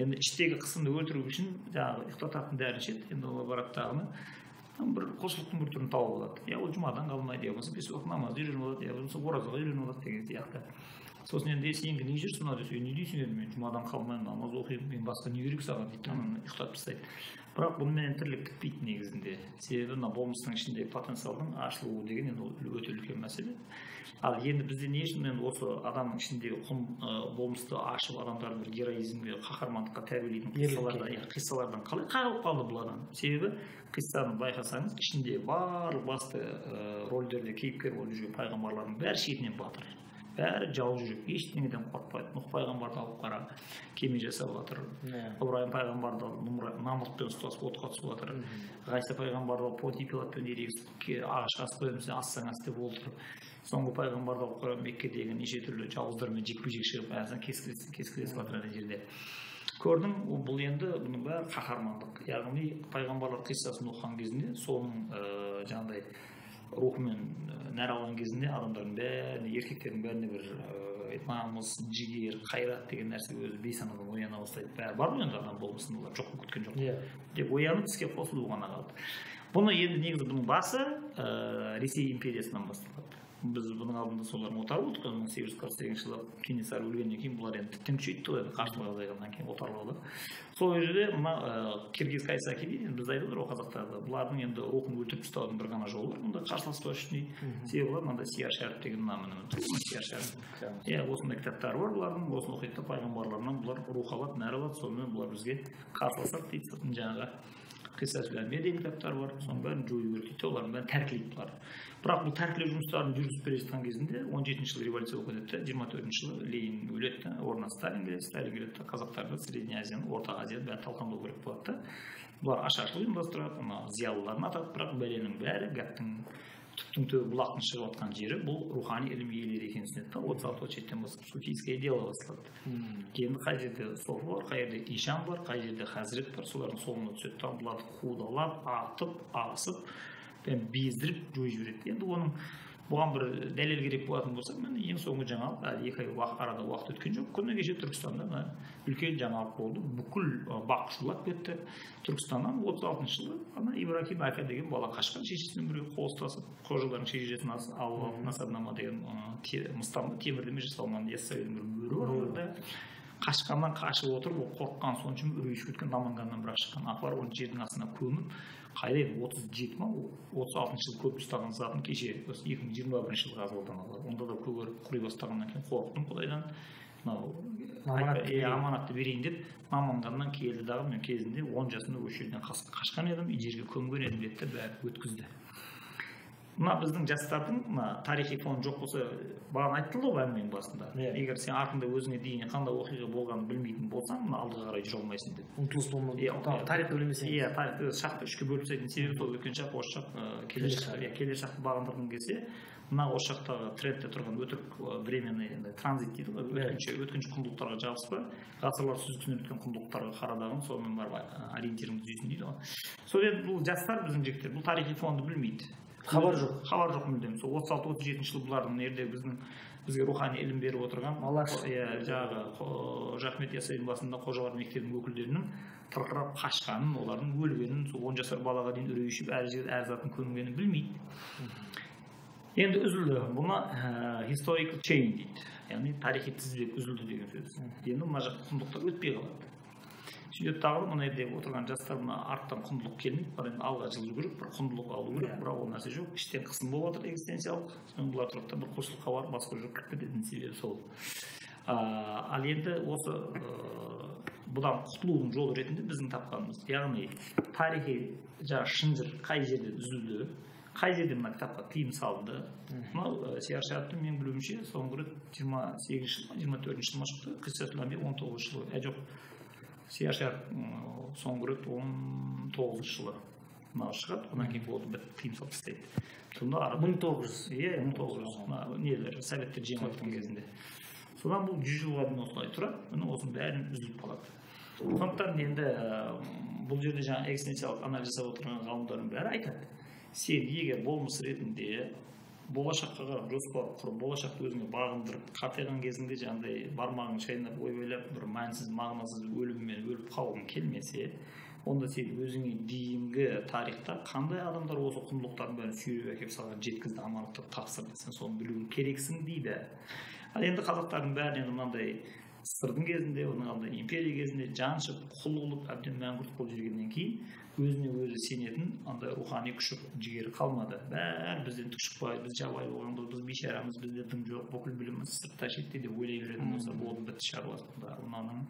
Енді іштегі қысымды өлтіру үшін жаңағы ұйықтататын дәрі ішеді, енді олар барады тағыны бір құлшылықтың бір түрін тауып алады. Я ол жұмадан қалмайды, я болмаса 5 уақыт намазды үйреніп алады, я болмаса оразаға үйреніп алады деген сияқты. Сосын енді сен не жүрсің мына десе, не дейсің енді мен жұмадан қалмаймын, намаз оқимын, мен басқа не керек саған дейді, ананы ұйықтатып тастайды. Бірақ бұнымен тірлік бітпейді негізінде. Себебі мына болмыстың ішіндегі потенциалдың ашылуы деген енді ол өте үлкен мәселе. Ал енді бізде не үшін енді осы адамның ішіндегі болмысты ашып адамдарды бір героизмге, қаһармандыққа тәрбиелейтін қиссалардан қалай қағылып қалды бұл адам? Себебі қиссаны байқасаңыз, ішінде барлық басты рөлдерде кейіпкер болып жүрген пайғамбарлардың бәрі шетінен батыр. Бәрі жау жүрек, ештеңеден қорықпайды. Нұх пайғамбарды алып қара, кеме жасап жатыр. Ибраһим пайғамбарды намыртпен ұстасып отқа түсіп жатыр. Ғайса пайғамбарды Понтий Пилатпен ерегісіп ағашқа асып қоямыз, ассаң ас деп отыр. Соңғы пайғамбарды алып қара, Меккедегі неше түрлі жауыздармен жекпе-жек шығып, кескілесіп жатыр ана жерде. Көрдің, бұл енді бұның бәрі қаһармандық. Яғни пайғамбарлар қиссасын оқыған кезінде соның жаңағыдай рухымен нәр алған кезінде адамдардың бәріне, еркектердің бәріне бір намыс, жігер, қайрат деген нәрсе өзі бейсанадан ояна бастайды. Бәрі бар ғой енді адам болмысын, олар жоққа күткен жоқ. Деп оянып іске қосылу ғана қалды. Бұны енді негізі бұның басы Ресей империясынан басталады. Біз бұның алдында солардың отарып отырған 1848 жылы Кенесары өлгеннен кейін бұлар енді тіптен күшейтті ғой, қарсылық азайғаннан кейін отарлауда. Сол жерде мына Киргиз Кайсаки дейді, біз айтып отыр қазақтарда, бұлардың енді рухын өлтіріп тастаудың бір ғана жолы бар, мұнда қарсыласпас үшін себебі бұлар мынандай Сияр шәріп деген Сияр шәріп. Иә, осындай кітаптары бар бұлардың, осыны оқиды пайғамбарларынан бұлар рух алады, нәр алады, сонымен бұлар бізге қарсыласады дейді. Сосын жаңағы қиссатул анбия деген кітаптар бар, соның бәрін жою керек дейді, олардың бәрін тәркілейді бұлар. Бірақ бұл тәркілеу жұмыстарын жүргізіп келе жатқан кезінде 17-ші жылы революция болып кетеді, 24-ші жылы Ленин өледі, орнына Сталин келеді, қазақтарды Средний Азияны, Орта Азияны бәрін талқандау керек болады. Бұлар ашаршылық ұйымдастырады, зиялыларын атады, бірақ бәленің бәрі гәптің түптің түбі бұлақтың шығып жатқан жері бұл рухани ілім иелері екенін түсінеді. 36-37-тен бастап суфийское дело басталады. Енді қай жерде софы бар, қай жерде ишан бар, қай жерде хазірет бар, солардың соңына түседі. Бұларды қудалап, атып, асып, бездіріп жойып жібереді. Енді оның бұған бір дәлел керек болатын болса, мен ең соңғы жаңалық, 2 ай арада уақыт өткен жоқ. Күні кеше Түркістанда үлкен жаңалық болды. Бүкіл бақ шулап кетті. Түркістаннан 36-шы жылы Ибрахим Ака деген бала қашқан, шешесімен бірге қол ұстасып, қожалардың шешесін алып насабнама деген мыстамды темірдеме жасалған яссауидің бір мөрі бар. Қашқаннан қашып отырып, ол қорыққан соң үшін үрейшіп өткен Наманганнан бірақ шыққан. Апарып оны жердің астына көміп, қайда 37 ма, 36-шы жылы көп ұстаған затын кеше 2021 жылы қазылдан алады. Онда да көгеріп құри бастағаннан кейін қорықтым Құдайдан. Аманатты берейін деп, Наманганнан келді дағы, мен кезінде 10 жасында осы жерден қашқан едім, жерге көмген едім деді, бәрі өткізді. Мына біздің жастардың тарихи фон жоқ болса, бағана айттылды ғой әңгіменің басында. Егер сен артында өзіңе дейін қандай оқиға болғанын білмейтін болсаң, алдыға қарай жүре алмайсың деп. Ұмтылыс болмайды. Тарихты білмесең. Иә, тарихты шақты үшке бөліп тастайтын себебі сол өткен шақ, осы шақ, келер шақты бағындырғың келсе, мына осы жақтағы трендте тұрған өтірік временный транзит дейді ғой, өткінші құндылықтарға жабыспа, ғасырлар сүзгісінен өткен құндылықтарға қарадағын, сонымен барып ориентиріңді түзейсің дейді ғой. Сол енді бұл жастар біздің жігіттер бұл тарихи фонды білмейді. Хабар жоқ мүлдем. Сол 36-37 жыл бұлардың ерде бізге рухани ілім беріп отырған, жаңағы Жахмет Яссауидің басында қожалар мектебінің өкілдерінің тырқырап қашқанын, олардың өлгенін, сол 10 жасар балаға дейін үрей ұшып, әр жерде әр затын көмгенін білмейді. Енді үзілді. Бұны historical chain дейді. Яғни тарихи тізбек үзілді деген сөз. Енді мына жақта құндылықтар өтпей қалады. Сөйтіп тағы мына жерде отырған жастар мына арттан құндылық келмейді, бірақ енді алға жылжу керек, бір құндылық алу керек, бірақ ол нәрсе жоқ. Іштен қысым болып жатыр экзистенциялық. Соны бұлар тұрақта бір құлшылыққа барып, басқа жоқ кіріп кететін себебі сол. Ал енді осы бұдан құтылудың жолы ретінде біздің тапқанымыз, яғни тарихи жаңағы шынжыр қай жерде үзілді, қай жерде мына кітапқа тыйым салынды. Мынау Сияр-Шараптың мен білуімше соңғы рет 28-ші жылы, 24-ші жылы шықты, қиссатул анбия 19-ші жылы. Жоқ. Сияр-Шарап соңғы рет 19-ші жылы шығады, одан кейін болды бір тыйым салып тастайды. 1900. Иә, 1900. Нелер, советтер жеңіп жатқан кезінде. Содан бұл 100 жылға дейін осылай тұрады, осының бәрін үзіліп қалады. Сондықтан енді бұл жерде жаңа экзистенциялық анализ жасап отырған ғалымдардың бәрі айтады. Сен егер болмыс ретінде болашаққа қарап жоспар құрып, болашақты өзіңе бағындырып, қартайған кезінде жаңағыдай бармағын шайнап, ойлап, бір мәнсіз, мағынасыз өліммен өліп қалғың келмесе, онда сен өзіңе дейінгі тарихта қандай адамдар осы құндылықтардың бәрін сүйреп әкеліп саған жеткізді, аманаттап тапсырды, сен соны білуің керексің дейді. Ал енді қазақтардың бәрінен мынандай сырдың кезінде, оның империя кезінде жаншып, құл қылып, әбден мәңгүрт болып жүргеннен кейін өзіне өзі сенетін андай рухани күші жігері қалмады. Бәрі бізден түк шықпайды, біз жабайы болғанбыз, біз бейшарамыз, бізде дым жоқ, бүкіл біліміміз сыртта шетте деп ойлай беретін болса, болды бітті шаруасында. Мынаның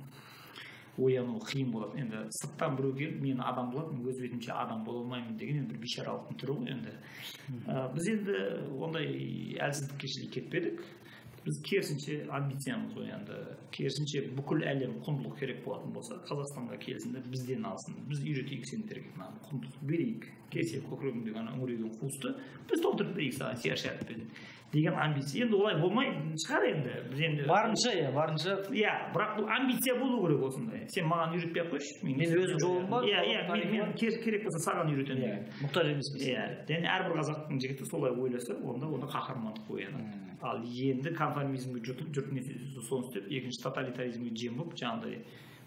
ояну қиын болады. Енді сырттан біреу келіп, мен адам болады, мен өз бетімше адам бола алмаймын деген бір бейшаралықтың түрі ғой енді. Біз енді ондай әлсіздікке кетпедік. Біз керісінше амбициямыз ғой, енді керісінше бүкіл әлем құндылық керек болатын болса, Қазақстанға келсін бізден алсын, біз үйретейік сендерге құндылық берейік, келсе көкірегіңдегі үңірейген қуысты біз толтырып берейік саған Сияр-Шараппен деген амбиция. Енді олай болмайтын шығар енді. Біз енді барынша. Иә, бірақ бұл амбиция болу керек осындай. Сен маған үйретпей ақ қойшы. Мен өзім жолым бар. Иә, мен керек болса саған үйретемін деген. Мұқтаж емеспіз. Иә, және әрбір қазақтың жігіті солай ойласа, онда қаһармандық оянады. Ал енді конформизмге жұтып, жұрт не соны істеп, екінші тоталитаризмге жем болып, жаңағыдай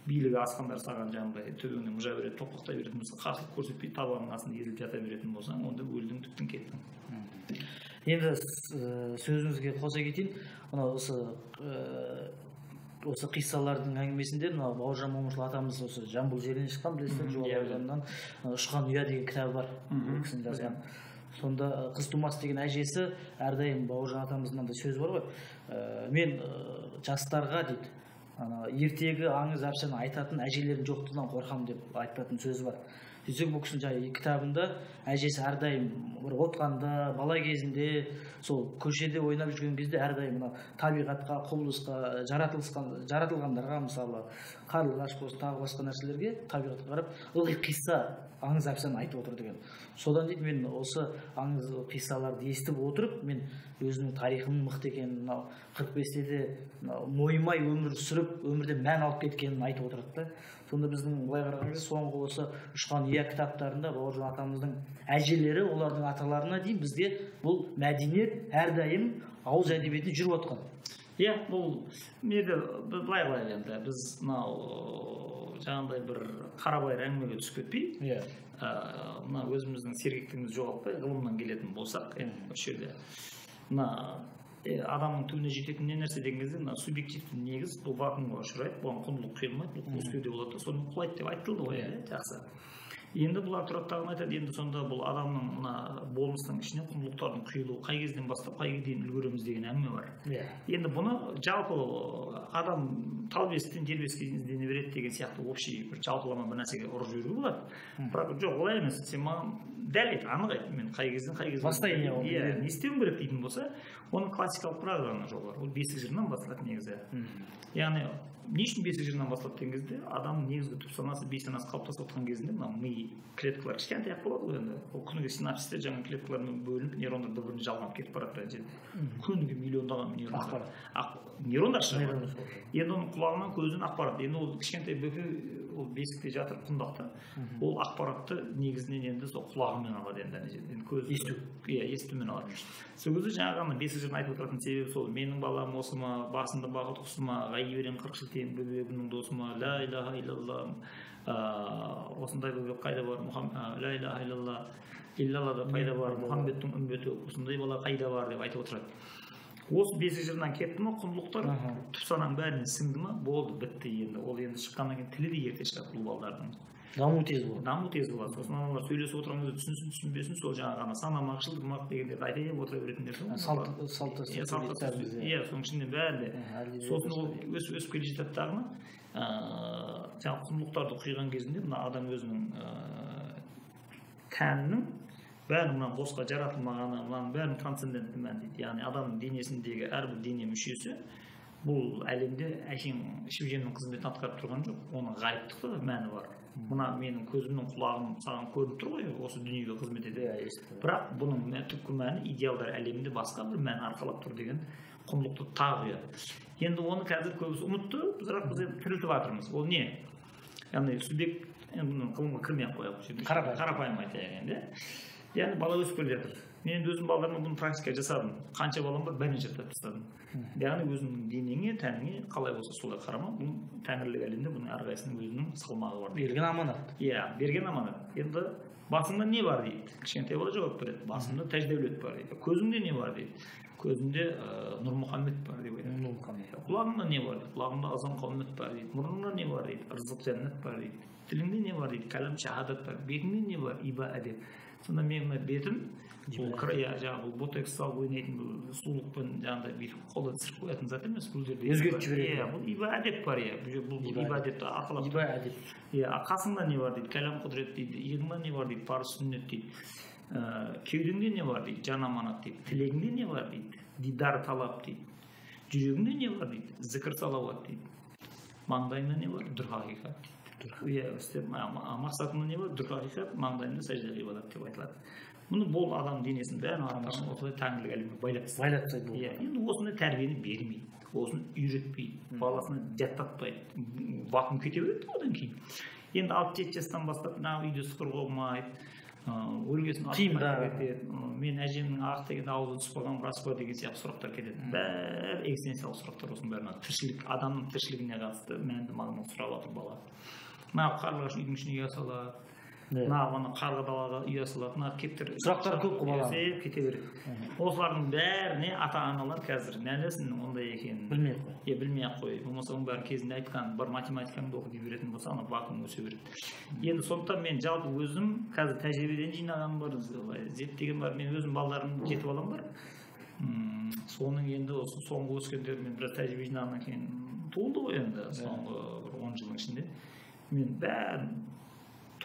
билігі асқандар саған жаңағыдай төбеңнен мұжа береді, тоқпақтай беретін болса, қарсылық көрсетпей табанның астында езіліп жата беретін болсаң, онда өлдің, түптің, кеттің. Енді сөзімізге қоса кетейін, осы қиссалардың әңгімесінде Бауыржан Момышұлы атамыз осы Жамбыл жерінен шыққан, білесіздер, Жуалы ауданынан Ұшқан ұя деген кітабы бар, ол кісінің жазған. Сонда қыз тумас деген әжесі әрдайым Бауыржан атамыздың мынандай сөзі бар ғой, мен жастарға дейді, ертегі аңыз әпсаны айтатын әжелердің жоқтығынан қорқамын деп айтатын сөзі бар. десек бұл кісінің жаңағы кітабында әжесі әрдайым бір отқанда бала кезінде сол көшеде ойнап жүрген кезде әрдайым мына табиғатқа, құбылысқа, жаратылғандарға, мысалы қарлығаш болсын тағы басқа нәрселерге, табиғатқа қарап ылғи қисса, аңыз әпсаны айтып отыр деген. Содан дейді, мен осы аңыз қиссаларды естіп отырып, мен өзінің тарихының мықты екенін, мынау 45-те де мойымай өмір сүріп, өмірде мән алып кеткенін айтып отырады да. Сонда біздің былай қараған кезде соңғы осы Ұшқан ұя кітаптарында бауыржан атамыздың әжелері, олардың аталарына дейін бізге бұл мәдениет әрдайым ауыз әдебиетінде жүріп отқан. Иә, бұл енді былай енді біз мынау жаңағыдай бір қарабайыр әңгімеге түсіп кетпей, мына өзіміздің сергектігімізді жоғалтпай ғылымнан келетін болсақ, осы жерде мына адамның түбіне жететін не нәрсе деген кезде мына субъективті негіз бұл вакуумға ұшырайды, бұған құндылық құйылмайды, бұл өскеуде болады, соны құлайды деп айтылды ғой, жақсы. Енді бұлар тұрады тағын айтады, енді сонда бұл адамның мына болмысының ішіне құндылықтардың құйылуы қай кезден бастап қай дейін үлгереміз деген әңгіме бар. Енді бұны жалпы адам тал бесіктен жер бесікке іздене береді деген сияқты общий бір жалпылама бір нәрсеге ұрып жіберуге болады. Бірақ жоқ, олай емес. Сен маған дәл айт, анық айт, мен қай кезден бастайын не істеуім керек дейтін болса, оның классикалық правилаларына жол бар. Ол бесік жырынан басталады негізі. Яғни не үшін бесік жырынан басталады деген кезде адамның негізгі түп санасы бейсанасы қалыптасып отқан кезінде мына ми клеткалар кішкентай ақ болады ғой енді. Ол күніге синапстер жаңа клеткалармен бөлініп нейрондар бір-біріне жалғанып кетіп барады жерде. Күніге миллиондаған нейрондар шығады. Енді оның құлағынан көзінен ақпарат. Енді ол кішкентай бөпе ол бесікте жатыр құндақта. Ол ақпаратты негізінен енді сол құлағымен алады енді көз естумен алады. Сол кезде жаңағы бесік жырын айтып отыратын себебі сол менің балам осы ма, басында бақыт құсы ма, ғайып ерен 40 жыл тең бөбегімнің досы ма, ла илаха иллаллах, осындай бөбек қайда бар, ла илаха иллаллада пайда бар, Мұхаммедтің үмбеті осындай бала қайда бар деп айтып отырады. Осы бесік жырынан кетті ма, құндылықтар түп сананың бәріне сіңді ма, болды, бітті енді. Ол енді шыққаннан кейін тілі де ерте шығады бұл балалардың. Даму тез болады. Даму тез болады. Сосын аналар сөйлесіп отырған кезде түсінсін, түсінбесін, сол жаңағы ғана санамақ, шылдырмақ дегендерді айтып отыра беретіндер салт соның ішінде бәрі де. Сосын ол өсіп келе жатады дағыны, жаңағы құндылықтарды құйған кезінде мына адам өзінің тәнінің бәрін мына босқа жаратылмағаны, мынаның бәрін трансцендентті мән дейді. Яғни адамның денесіндегі әрбір дене мүшесі бұл әлемде әшейін ішіп-жемнің қызметін атқарып тұрған жоқ, оның ғайыптықта да мәні бар. Мына менің көзімнің құлағым саған көрініп тұр ғой, осы дүниеге қызмет етеді. Бірақ бұның түпкі мәні идеалдар әлемінде басқа бір мән арқалап тұр деген құндылықты тағы ұяды. Енді оны қазір көбісі ұмытты, бірақ біз тірілтіп жатырмыз. Ол не? Яғни субъект, енді ғылымға кірмей-ақ қояйық. Қарапайым айтайық енді. Яғни бала өсіп келе жатыр. Мен өзім балаларыма бұны практика жасадым. Қанша балам бар, бәріне жаттап тастадым. Яғни өзіңнің денеңе, тәніңе қалай болса солай қарама. Бұл тәңірлік әлемде бұның әрқайсының өзінің салмағы бар. Берген аманат. Иә, берген аманат. Енді басыңда не бар дейді. Кішкентай бала жауап береді. Басымда тәждәулет бар дейді. Көзіңде не бар дейді. Көзінде Нұрмұхаммед бар деп айтады. Құлағыңда не бар дейді. Құлағыңда Азан Қаумет бар дейді. Мұрныңда не бар дейді. Ырзық жәннат бар дейді. Тіліңде не бар дейді. Кәлам шахадат бар. Бетіңде не бар? Иба әдеп. Сонда менің бетім жаңағы ботекс салып ойнайтын сұлулықпен жаңағыдай бүйтіп қолдан түсіріп қоятын зат емес, бұл жерде өзгертіп жібереді. Бұл иба әдеп бар, бұл иба әдепті арқалап. Иба әдеп. Қасыңда не бар дейді, кәлам құдірет дейді, иығыңда не бар дейді, парыз сүннет дейді, кеудеңде не бар дейді, жан аманат дейді, тілегіңде не бар дейді, дидар талап дейді, жүрегіңде не бар дейді, зікір салауат дейді, маңдайыңда не бар, дүр хақиқат. Мақсатында не бар, дүр хақиқат, маңдайында сәжде ғибадат деп айтылады. Мұны бұл адам денесін бәрін арқасын осылай тәңірлік әлемге байлап тастайды. Енді осындай тәрбиені бермейді, осыны үйретпейді, баласына жаттатпайды, вакуум кете береді одан кейін. Енді 6-7 жастан бастап үйде сықыр болмайды, өргесін мен әжемнің ақ деген ауылдан түсіп қалғаным рас па деген сияқты сұрақтар кетеді. Бәрі экзистенциялық сұрақтар осының бәріне тіршілік, адамның тіршілігіне қатысты мәнді мағынаны сұрап жатыр бала. Мына қарлығаш үйдің ішіне ұя салады, мына қарға далаға ұя салады, мына кептер сұрақтар көп қой бала кете береді. Осылардың бәріне ата-аналар қазір нәлесін ондай екенін білмей-ақ қой. Болмаса оның бәрін кезінде айтқан, бір математиканы оқып дей беретін болса, ана вакуум өсе береді. Енді сондықтан мен жалпы өзім қазір тәжірибеден жинағаным бар, зерттеген бар, мен өзім балаларым 7 балам бар. Соның енді осы соңғы өскендермен біраз тәжірибе жинағаннан кейін туылды ғой енді соңғы 10 жылдың ішінде. Мен бәрін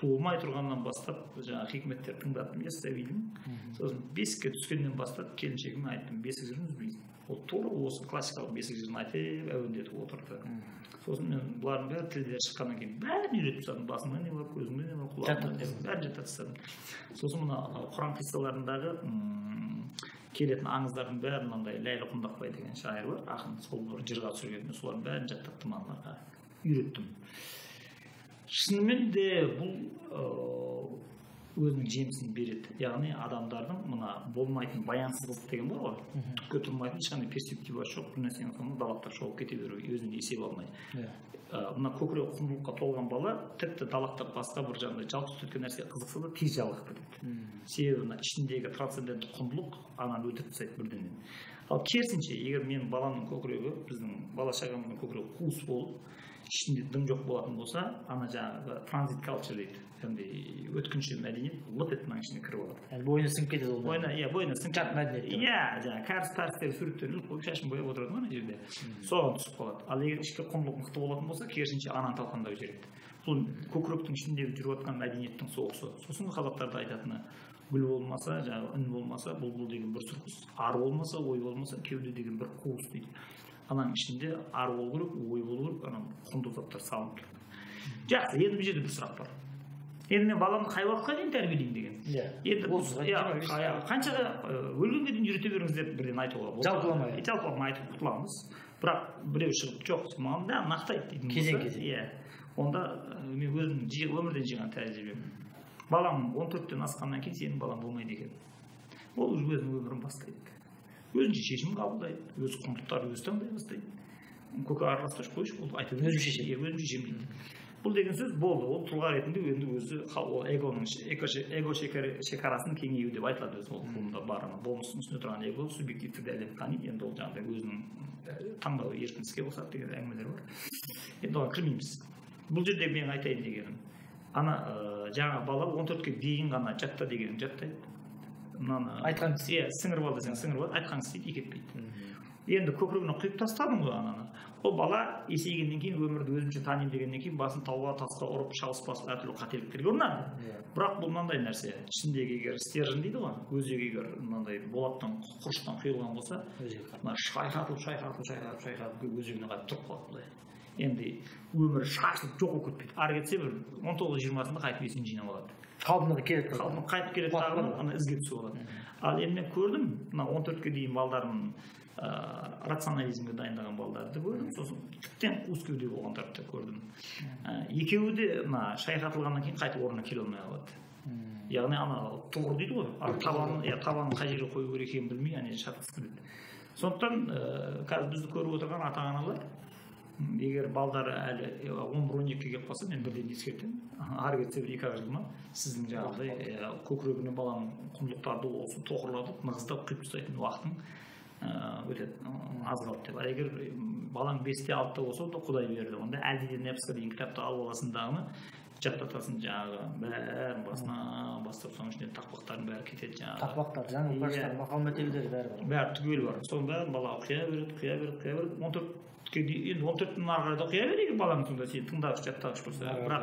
туылмай тұрғаннан бастап жаңағы хикметтер тыңдадым яссауидің. Сосын бесікке түскеннен бастап келіншегіме айттым, бесік жүрміз бе? Ол тура осы классикалық бесік жырын айтып әуендетіп отырды. Сосын мен бұлардың бәрі тілдері шыққаннан кейін бәрін үйретіп тастадым. Басыңда не бар, көзіңде не бар, құлағыңда не бар, бәрін жаттатып тастадым. Сосын мына Құран қиссаларындағы келетін аңыздардың бәрін мынандай Ләйлі Құндақбай деген шайыр бар, ақын, сол бір жырға түсірген. Мен солардың бәрін жаттаттым, аналарға үйреттім. Шынымен де бұл өзінің жемісін береді. Яғни адамдардың мына болмайтын баянсыздық деген бар ғой. Түкке тұрмайтын ешқандай перспектива жоқ. Бір нәрсенің соңында далақтап шауып кете беру, өзін есеп алмай. Мына көкірегі құндылыққа толған бала тіпті далақтап басқа бір жағдай жалғыз өткен нәрсе қызықса да тез жалығып кетеді. Себебі мына ішіндегі трансцендентті құндылық ананы өлтіріп тастайды бірденен. Ал керісінше, егер менің баламның көкірегі, біздің бала шағамыздың көкірегі қуыс болып, ішінде дым жоқ болатын болса, ана жаңағы транзит culture дейді. Яғни өткінші мәдениет лып етіп мына ішіне кіріп алады. Yani бойына сіңіп кетеді ол. Бойына сіңіп жат мәдениет. Жаңағы кәріс-тәрістер суреттерін қойып шашын бояп отырады ма жерде. Соған түсіп қалады. Ал егер ішкі құндылық мықты болатын болса, керісінше ананы талқандау жүреді. Бұл көкіректің ішіндегі жүріп жатқан мәдениеттің соғысы. Сосын қазақтарда айтатыны гүл болмаса, жаңағы үн болмаса, бұлбұл деген бір сұрқыз, ар болмаса, ой болмаса, кеуде деген бір қуыс дейді. Ананың ішінде ар болу керек, ой болу керек, ана құнды заттар салынып тұр. Жақсы, енді бұл жерде бір сұрақ бар. Енді мен баламды қай уақытқа дейін тәрбиелеймін деген. Енді қаншаға өлгенге дейін жүрете беріңіз деп бірден айтуға болады. Жалпыламай айтып құтыламыз. Бірақ біреу шығып жоқ, маған да нақты айт дейтін болса, онда мен өзім өмірден жиған тәжірибем. Балам 14-тен асқаннан кейін сенің балаң болмайды екен. Ол өзінің өмірін бастайды. Өзінше шешім қабылдайды, өз құндылықтарын өзі таңдай бастайды. Көке араластырып қойшы, ол айтып өзінше шешім дейді. Бұл деген сөз болды, ол тұлға ретінде енді өзі эгоның эго шекарасын кеңею деп айтылады, өзі ол ғылымда барына. Болмыстың үстіне тұрған эго субъективті дәлел таниды, енді ол жаңағыдай өзінің таңдауы еркін іске қосады деген әңгімелер бар. Енді оған кірмейміз. Бұл жерде мен айтайын дегенім, ана жаңа бала 14-ке дейін ғана жатта деген жаттайды. Айтқан сіңіріп ал десең сіңіріп ал, айтқан істейді, екетпейді. Енді көкірегіне құйып тастадым ғой ананы. Ол бала есейгеннен кейін, өмірді өзімше танимын дегеннен кейін басын тауға, тасқа ұрып, шалыс басып әртүрлі қателіктерге ұрынады. Бірақ бұл мынандай нәрсе, ішіндегі егер стержен дейді ғой, өзегі егер мынандай болаттан, құрыштан құйылған болса, шайқатылып өзегіне қарап тұрып қалады былай. Енді өмірі шашылып жоқ болып кетпейді. Ары кетсе бір 19-20-сында қайтып есін жинап алады. Қалпына келеді. Қалпына қайтып келеді тағы ана ізге түсіп алады. Ал енді мен көрдім, мына 14-ке дейін балдарын рационализмге дайындаған балдарды көрдім, сосын тіптен қуыс кеуде болғандарды да көрдім. Екеуі де мына шайқатылғаннан кейін қайтып орнына келе алмай қалады. Яғни ана тұғыр дейді ғой, табанын қай жерге қою керек екенін білмей, ана шатасып кетеді. Сондықтан қазір бізді көріп отырған ата-аналар, егер балдары әлі 11-12-ге келіп қалса, мен бірден ескертемін. Ары кетсе бір 2 жылма сіздің жаңағыдай көкірегіне баланың құндылықтарды осы тоқырлатып, нығыздап құйып тастайтын уақытың өте аз қалды деп. Егер балаң 5-те 6-та болса, онда Құдай берді. Онда әлдиден нәпсіға деген кітапты алып аласындағыны жаттатасын, жаңағы бәрін басынан бастап, соның ішінде тақпақтардың бәрі кетеді жаңағы. Тақпақтар, жаңа баштар, мақал мәтелдері бәрі бар. Бәрі түгел бар. Соның бәрін бала оқия береді. 14-ке дейін, 14-тің ары қарай да оқия береді балаң, сонда сен тыңдағыш, жаттағыш болса. Бірақ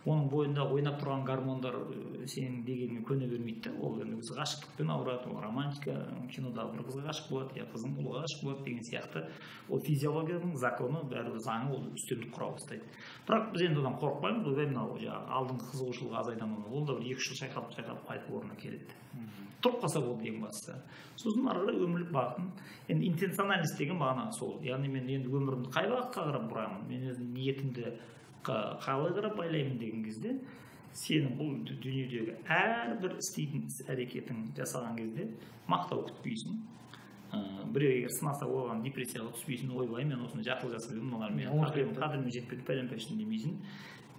оның бойында ойнап тұрған гормондар сенің дегеніне көне бермейді да. Ол енді өзі ғашықтықпен ауырады, ол романтика, кинодағы бір қызға ғашық болады, я қыздың ұлға ғашық болады деген сияқты. Ол физиологияның законы, бәрібір заңы, ол үстемдік құра бастайды. Бірақ біз енді одан қорықпаймыз, ол мынау жаңағы алдыңғы қызығушылығы азайдан ол да бір 2 жыл шайқалып қайтып орнына келеді. Тұрып қалса болды ең бастысы. Сосын ары қарай өмірлік бағытын, енді интенциональность деген мағына сол. Яғни мен енді өмірімді қай бағытқа қарап бұрамын, мен өзім ниетімді қалай қарап байлаймын деген кезде, сенің бұл дүниедегі әрбір істейтін әрекетің жасаған кезде мақтау күтпейсің. Біреу егер сынаса оған депрессияға түспейсің, ойбай мен осыны жақсы жасадым, мыналар мен қадіріме жетпеді, пәлен-пәшін демейсің.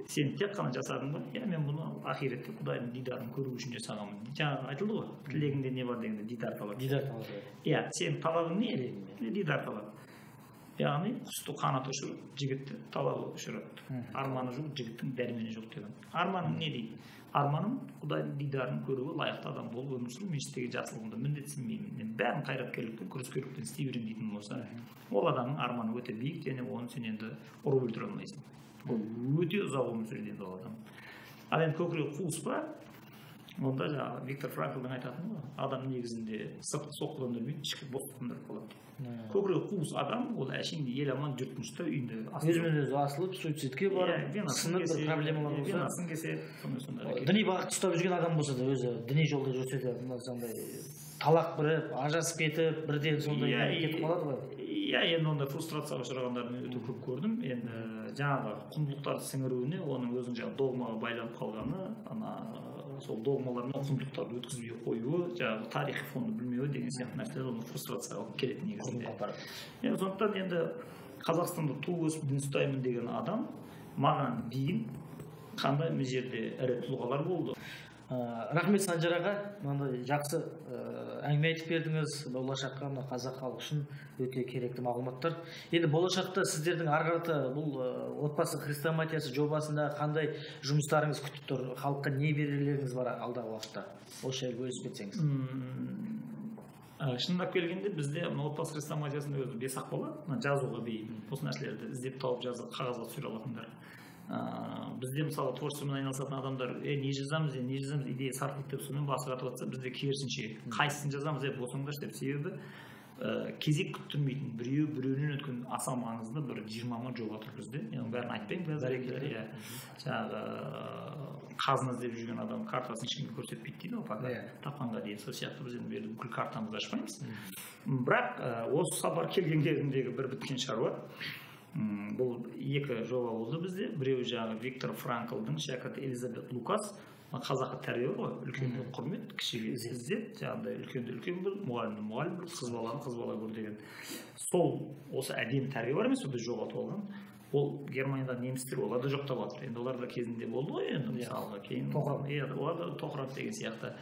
Сен тек қана жасадың ба? Мен бұны ақиретте Құдайдың дидарын көру үшін жасағанмын. Жаңағы айтылды ғой, тілегіңде не бар дегенде дидар талап. Сенің талабың не? Дидар талап. Яғни құсты қанаты ұшырып, жігітті талабы ұшырады. Арманы жоқ, жігіттің дәрмені жоқ деген. Арманың не дейді? Арманым Құдайдың дидарын көруге лайықты адам болып өмір сүру, мен істеген жақсылығымды міндетсінбеймін. Мен бәрін қайраткерліктен, күрескерліктен істей беремін дейтін болса, ол адамның арманы өте биік, және оны сен енді ұрып өлтіре алмайсың. Ол өте ұзақ өмір сүреді енді ол адам. ал енді көкірегі қуыс па, онда жаңағы Виктор Франклдың айтатыны ғой, адам негізінде сыртқы соққыландырмайды, ішкі бостандырып қалады. Көкірегі қуыс адам, ол әшейінде ел аман жүріп тыныштап үйінде өзімен өзі асылып, суицидке барып, сынып бір проблемалар болса, венасын келсе, сондай діни бағытты ұстап жүрген адам болса да өзі діни жолда жүрсе де сондай талақ біріп, ажырасып кетіп, бірден сондай кетіп қалады ғой. Иә, енді ондай фрустрацияға ұшырағандарын өте көп көрдім. Енді жаңағы құндылықтарды сіңіруіне, оның өзінің жаңағы догмаға байланып қалғаны, сол догмалар мен құндылықтарды өткізбей қоюы, жаңағы тарихи фонды білмеуі деген сияқты нәрселер оны фрустрацияға алып келеді негізінде. Сондықтан енді Қазақстанда туып өсіп дін ұстаймын деген адам маған дейін қандай жерде ірі тұлғалар болды. Рахмет Санжар аға, мынандай жақсы әңгіме айтып бердіңіз. Болашаққа мына қазақ халқы үшін өте керекті мағлұматтар. Енді болашақта сіздердің ары қарата бұл отбасы хрестоматиясы жобасында қандай жұмыстарыңыз күтіп тұр? Халыққа не берерлеріңіз бар алдағы уақытта? Осы жайлы бөлісіп кетсеңіз. Шындап келгенде бізде отбасы хрестоматиясында өзі 5 бала жазуға бейім. Осы нәрселерді іздеп тауып жазып қағазға түсіре алатындар. Бізде мысалы творчествомен айналысатын адамдар не жазамыз идея сарп етіп сонымен басы қатып жатса, бізде керісінше қайсысын жазамыз болсаңдаршы деп. Себебі кезек күттірмейтін біреуінен өткен аса маңызды бір 20 жоба тұр бізде. Оның бәрін айтпаймын, бәрекелді. Жаңағы қазына іздеп жүрген адам картасын ешкімге көрсетпейді дейді ғой, тапқанға дейін. Сол сияқты біз енді бүкіл картамызды ашпаймыз. Бірақ осы сапар келген кезіндегі бір біткен шаруа. Бұл 2 жоба болды бізде. Біреуі жаңағы Виктор Франклдың шәкірті Элизабет Лукас, қазақы тәрбие ғой, үлкенді құрмет, кішіге іздет, жаңағыдай үлкенді үлкен біл, мұғалімді мұғалім біл, қыз баланы қыз бала көр деген. Сол осы әдемі тәрбие бар емес, біз жоғалтып алған. Ол Германияда немістер оларда жоқтап жатыр. Енді олар да кезінде болды ғой, енді мысалға кейін олар да тоқырап деген сияқты.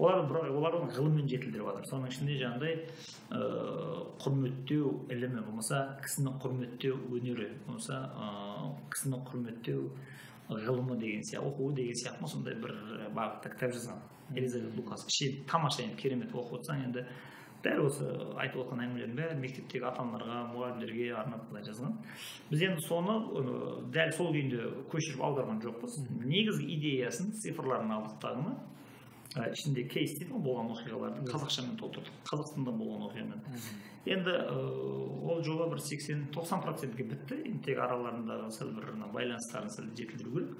Олардың ғылыммен жетілдіріп жатыр. Соның ішінде жаңағыдай құрметтеу ілімі болмаса, кісіні құрметтеу өнері, болмаса кісіні құрметтеу ғылымы деген сияқты, оқуы деген сияқты сондай бір бағытта кітап жазған. Элизабет Лукас. Тамаша, керемет оқып отырсаң, енді дәл осы айтып отқан әңгімелердің бәрі мектептегі ата-аналарға, мұғалімдерге арнап былай жазған. Біз енді соны дәл сол күйінде көшіріп аударған жоқпыз. Негізгі идеясын цифрларын алдық тағыны. Ішінде кейс дейді ғой, болған оқиғаларды қазақшамен толтырдық. Қазақстанда болған оқиғамен. Енді ол жоба бір 80-90%-ге бітті. Енді тек араларындағы сәл бір байланыстарын сәл жетілдіру керек.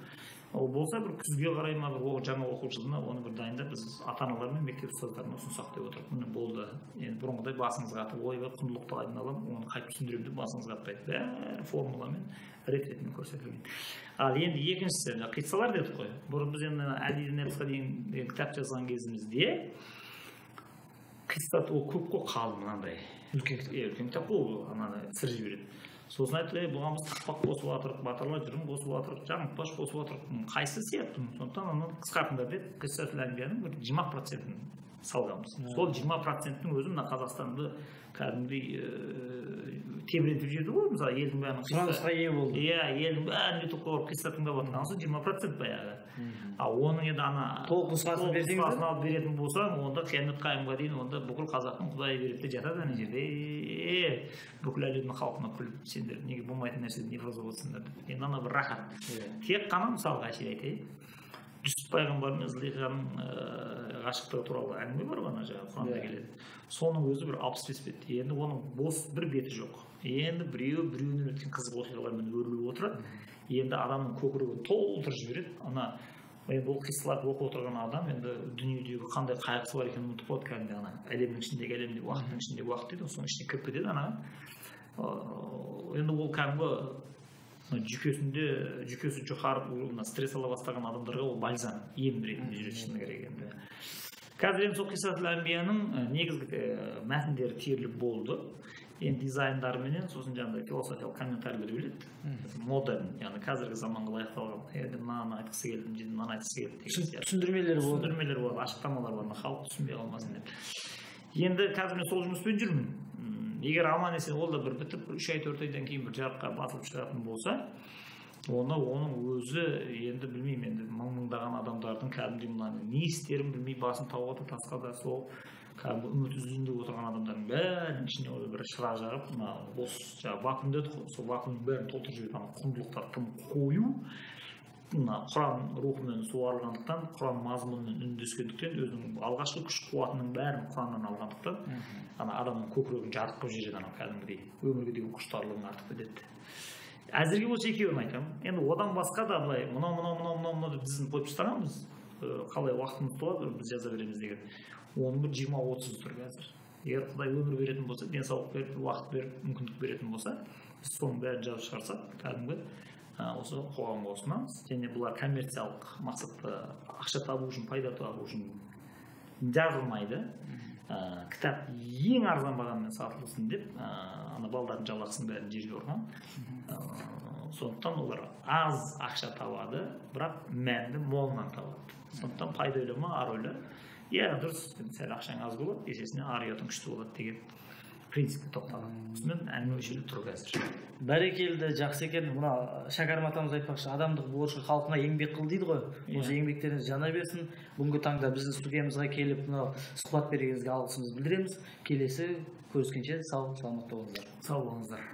Ол болса бір күзге қарай ма бір жаңа оқу жылына оны бір дайындап біз ата-аналар мен мектеп ұстаздарына ұсынсақ деп отырып. Міне болды. Енді бұрынғыдай басыңыз қатып, ойға құндылықты айналам, оны қайтып түсіндіремін деп басыңыз қатпайды. Бәрі формуламен рет-ретімен көрсетілген. Ал енді екіншісі қиссалар дедік қой. Бұрын біз енді Әдиді Небісқа деген кітап жазған кезімізде қисса ол көп қой, қалың мынандай. Үлкен кітап қой, анандай сыр жібереді. Сосын айтты, бұған біз тақпақ қосып жатырық, батырлар жүрім қосып жатырық, жаңылтпаш қосып жатырық. Қайсы сияқты? Сондықтан оны қысқартыңдар деп қиссатул әнбияның 20%-ін салғанбыз. Сол 20%-ның өзі мына Қазақстанды кәдімгідей тебірентіп жіберді ғой, мысалы елдің бәрінің сұранысқа ие болды. Иә, елдің бәрін өтіп қойып қисса тыңдап отырған соң 20% баяғы. Ал оның енді ана толық нұсқасын берсеңіз, алып беретін болсаң, онда қиямет қайымға дейін онда бүкіл қазақтың құдайы береді де жатады ана жерде. Бүкіл әлемнің халқына күліп, сендер неге болмайтын нәрседен не жазып отырсыңдар деп. Енді ана бір рахат. Тек қана мысалға айтайын. Жүсіп пайғамбар мен Зылиханың ғашықтығы туралы әңгіме бар ғана жаңағы Құранда келеді. Соның өзі бір 65 бет. Енді оның бос бір беті жоқ. Енді біреуінен өткен қызық оқиғалармен өріліп отырады. Енді адамның көкірегін толтырып жібереді. Ана бұл қиссаларды оқып отырған адам енді дүниедегі қандай қайғысы бар екенін ұмытып қалады кәдімгі ана әлемнің ішіндегі әлемде, уақыттың ішіндегі уақыт дейді, соның ішіне кіріп кетеді ана. Енді ол кәдімгі жүйкесі жұқарып стресс ала бастаған адамдарға ол бальзам, ем ретінде жүреді шыны керек енді. Қазір енді сол қиссатул әнбияның негізгі мәтіндері теріліп болды. Енді дизайндарыменен сосын жаңағыдай философиялық комментарийлер келеді. Модерн, яғни қазіргі заманға лайықталған. Енді мынаны айтқысы келді, мынаны айтқысы келді. Түсіндірмелер болады, ашықтамалар бар, халық түсінбей қалмасын деп. Енді қазір мен сол жұмыспен жүрмін. Егер аман есен ол да бір бітіп 3 ай 4 айдан кейін бір жарыққа басылып шығатын болса, оның өзі енді білмеймін, енді мыңдаған адамдардың кәдімгідей мынаны не істерін білмей басын тауып тасқа да сол кәдімгі үміт үзілінде отырған адамдардың бәрінің ішіне бір шырақ жағып, мына бос жаңағы вакуум деді ғой, сол вакуумның бәрін толтырып жібереді, ана құндылықтар тым қою, мына құран рухымен суарылғандықтан, құран мазмұнымен үндескендіктен, өзінің алғашқы күш қуатының бәрін құраннан алғандықтан, ана адамның көкірегін жарық қылып жібереді, ана кәдімгідей өмірге деген құштарлығын артып кетеді. Әзірге осы екеуін айтамын. Енді одан басқа да былай мынау деп тізім қойып тастағанбыз. Қалай уақытымыз толады, біз жаза береміз деген. Оның бір 20-30 тұр қазір. Егер Құдай өмір беретін болса, денсаулық беріп, уақыт беріп, мүмкіндік беретін болса, біз соның бәрін жазып шығарсақ, кәдімгі осы қоғамға ұсынамыз. Және бұлар коммерциялық мақсатта ақша табу үшін, пайда табу үшін жазылмайды. Кітап ең арзан бағамен сатылсын деп, ана балдардың жалақысын бәрін жерге ұрған. Сондықтан олар аз ақша табады, бірақ мәнді молынан табады. Сондықтан пайда ойлама, ар ойла. Иә, дұрыс, сәл ақшаң аз болады, есесіне ар ұятың күшті болады деген принципке тоқталған. Осымен әңгіме жүйелі тұр қазір. Бәрекелді, жақсы екен. Мына Шәкәрім атамыз айтпақшы, адамдық борышы халқына еңбек қыл дейді ғой. Осы еңбектеріңіз жана берсін. Бүгінгі таңда біздің студиямызға келіп, мына сұхбат бергеніңізге алғысымызды білдіреміз. Келесі көріскенше сау, саламатта болыңыздар. Сау болыңыздар.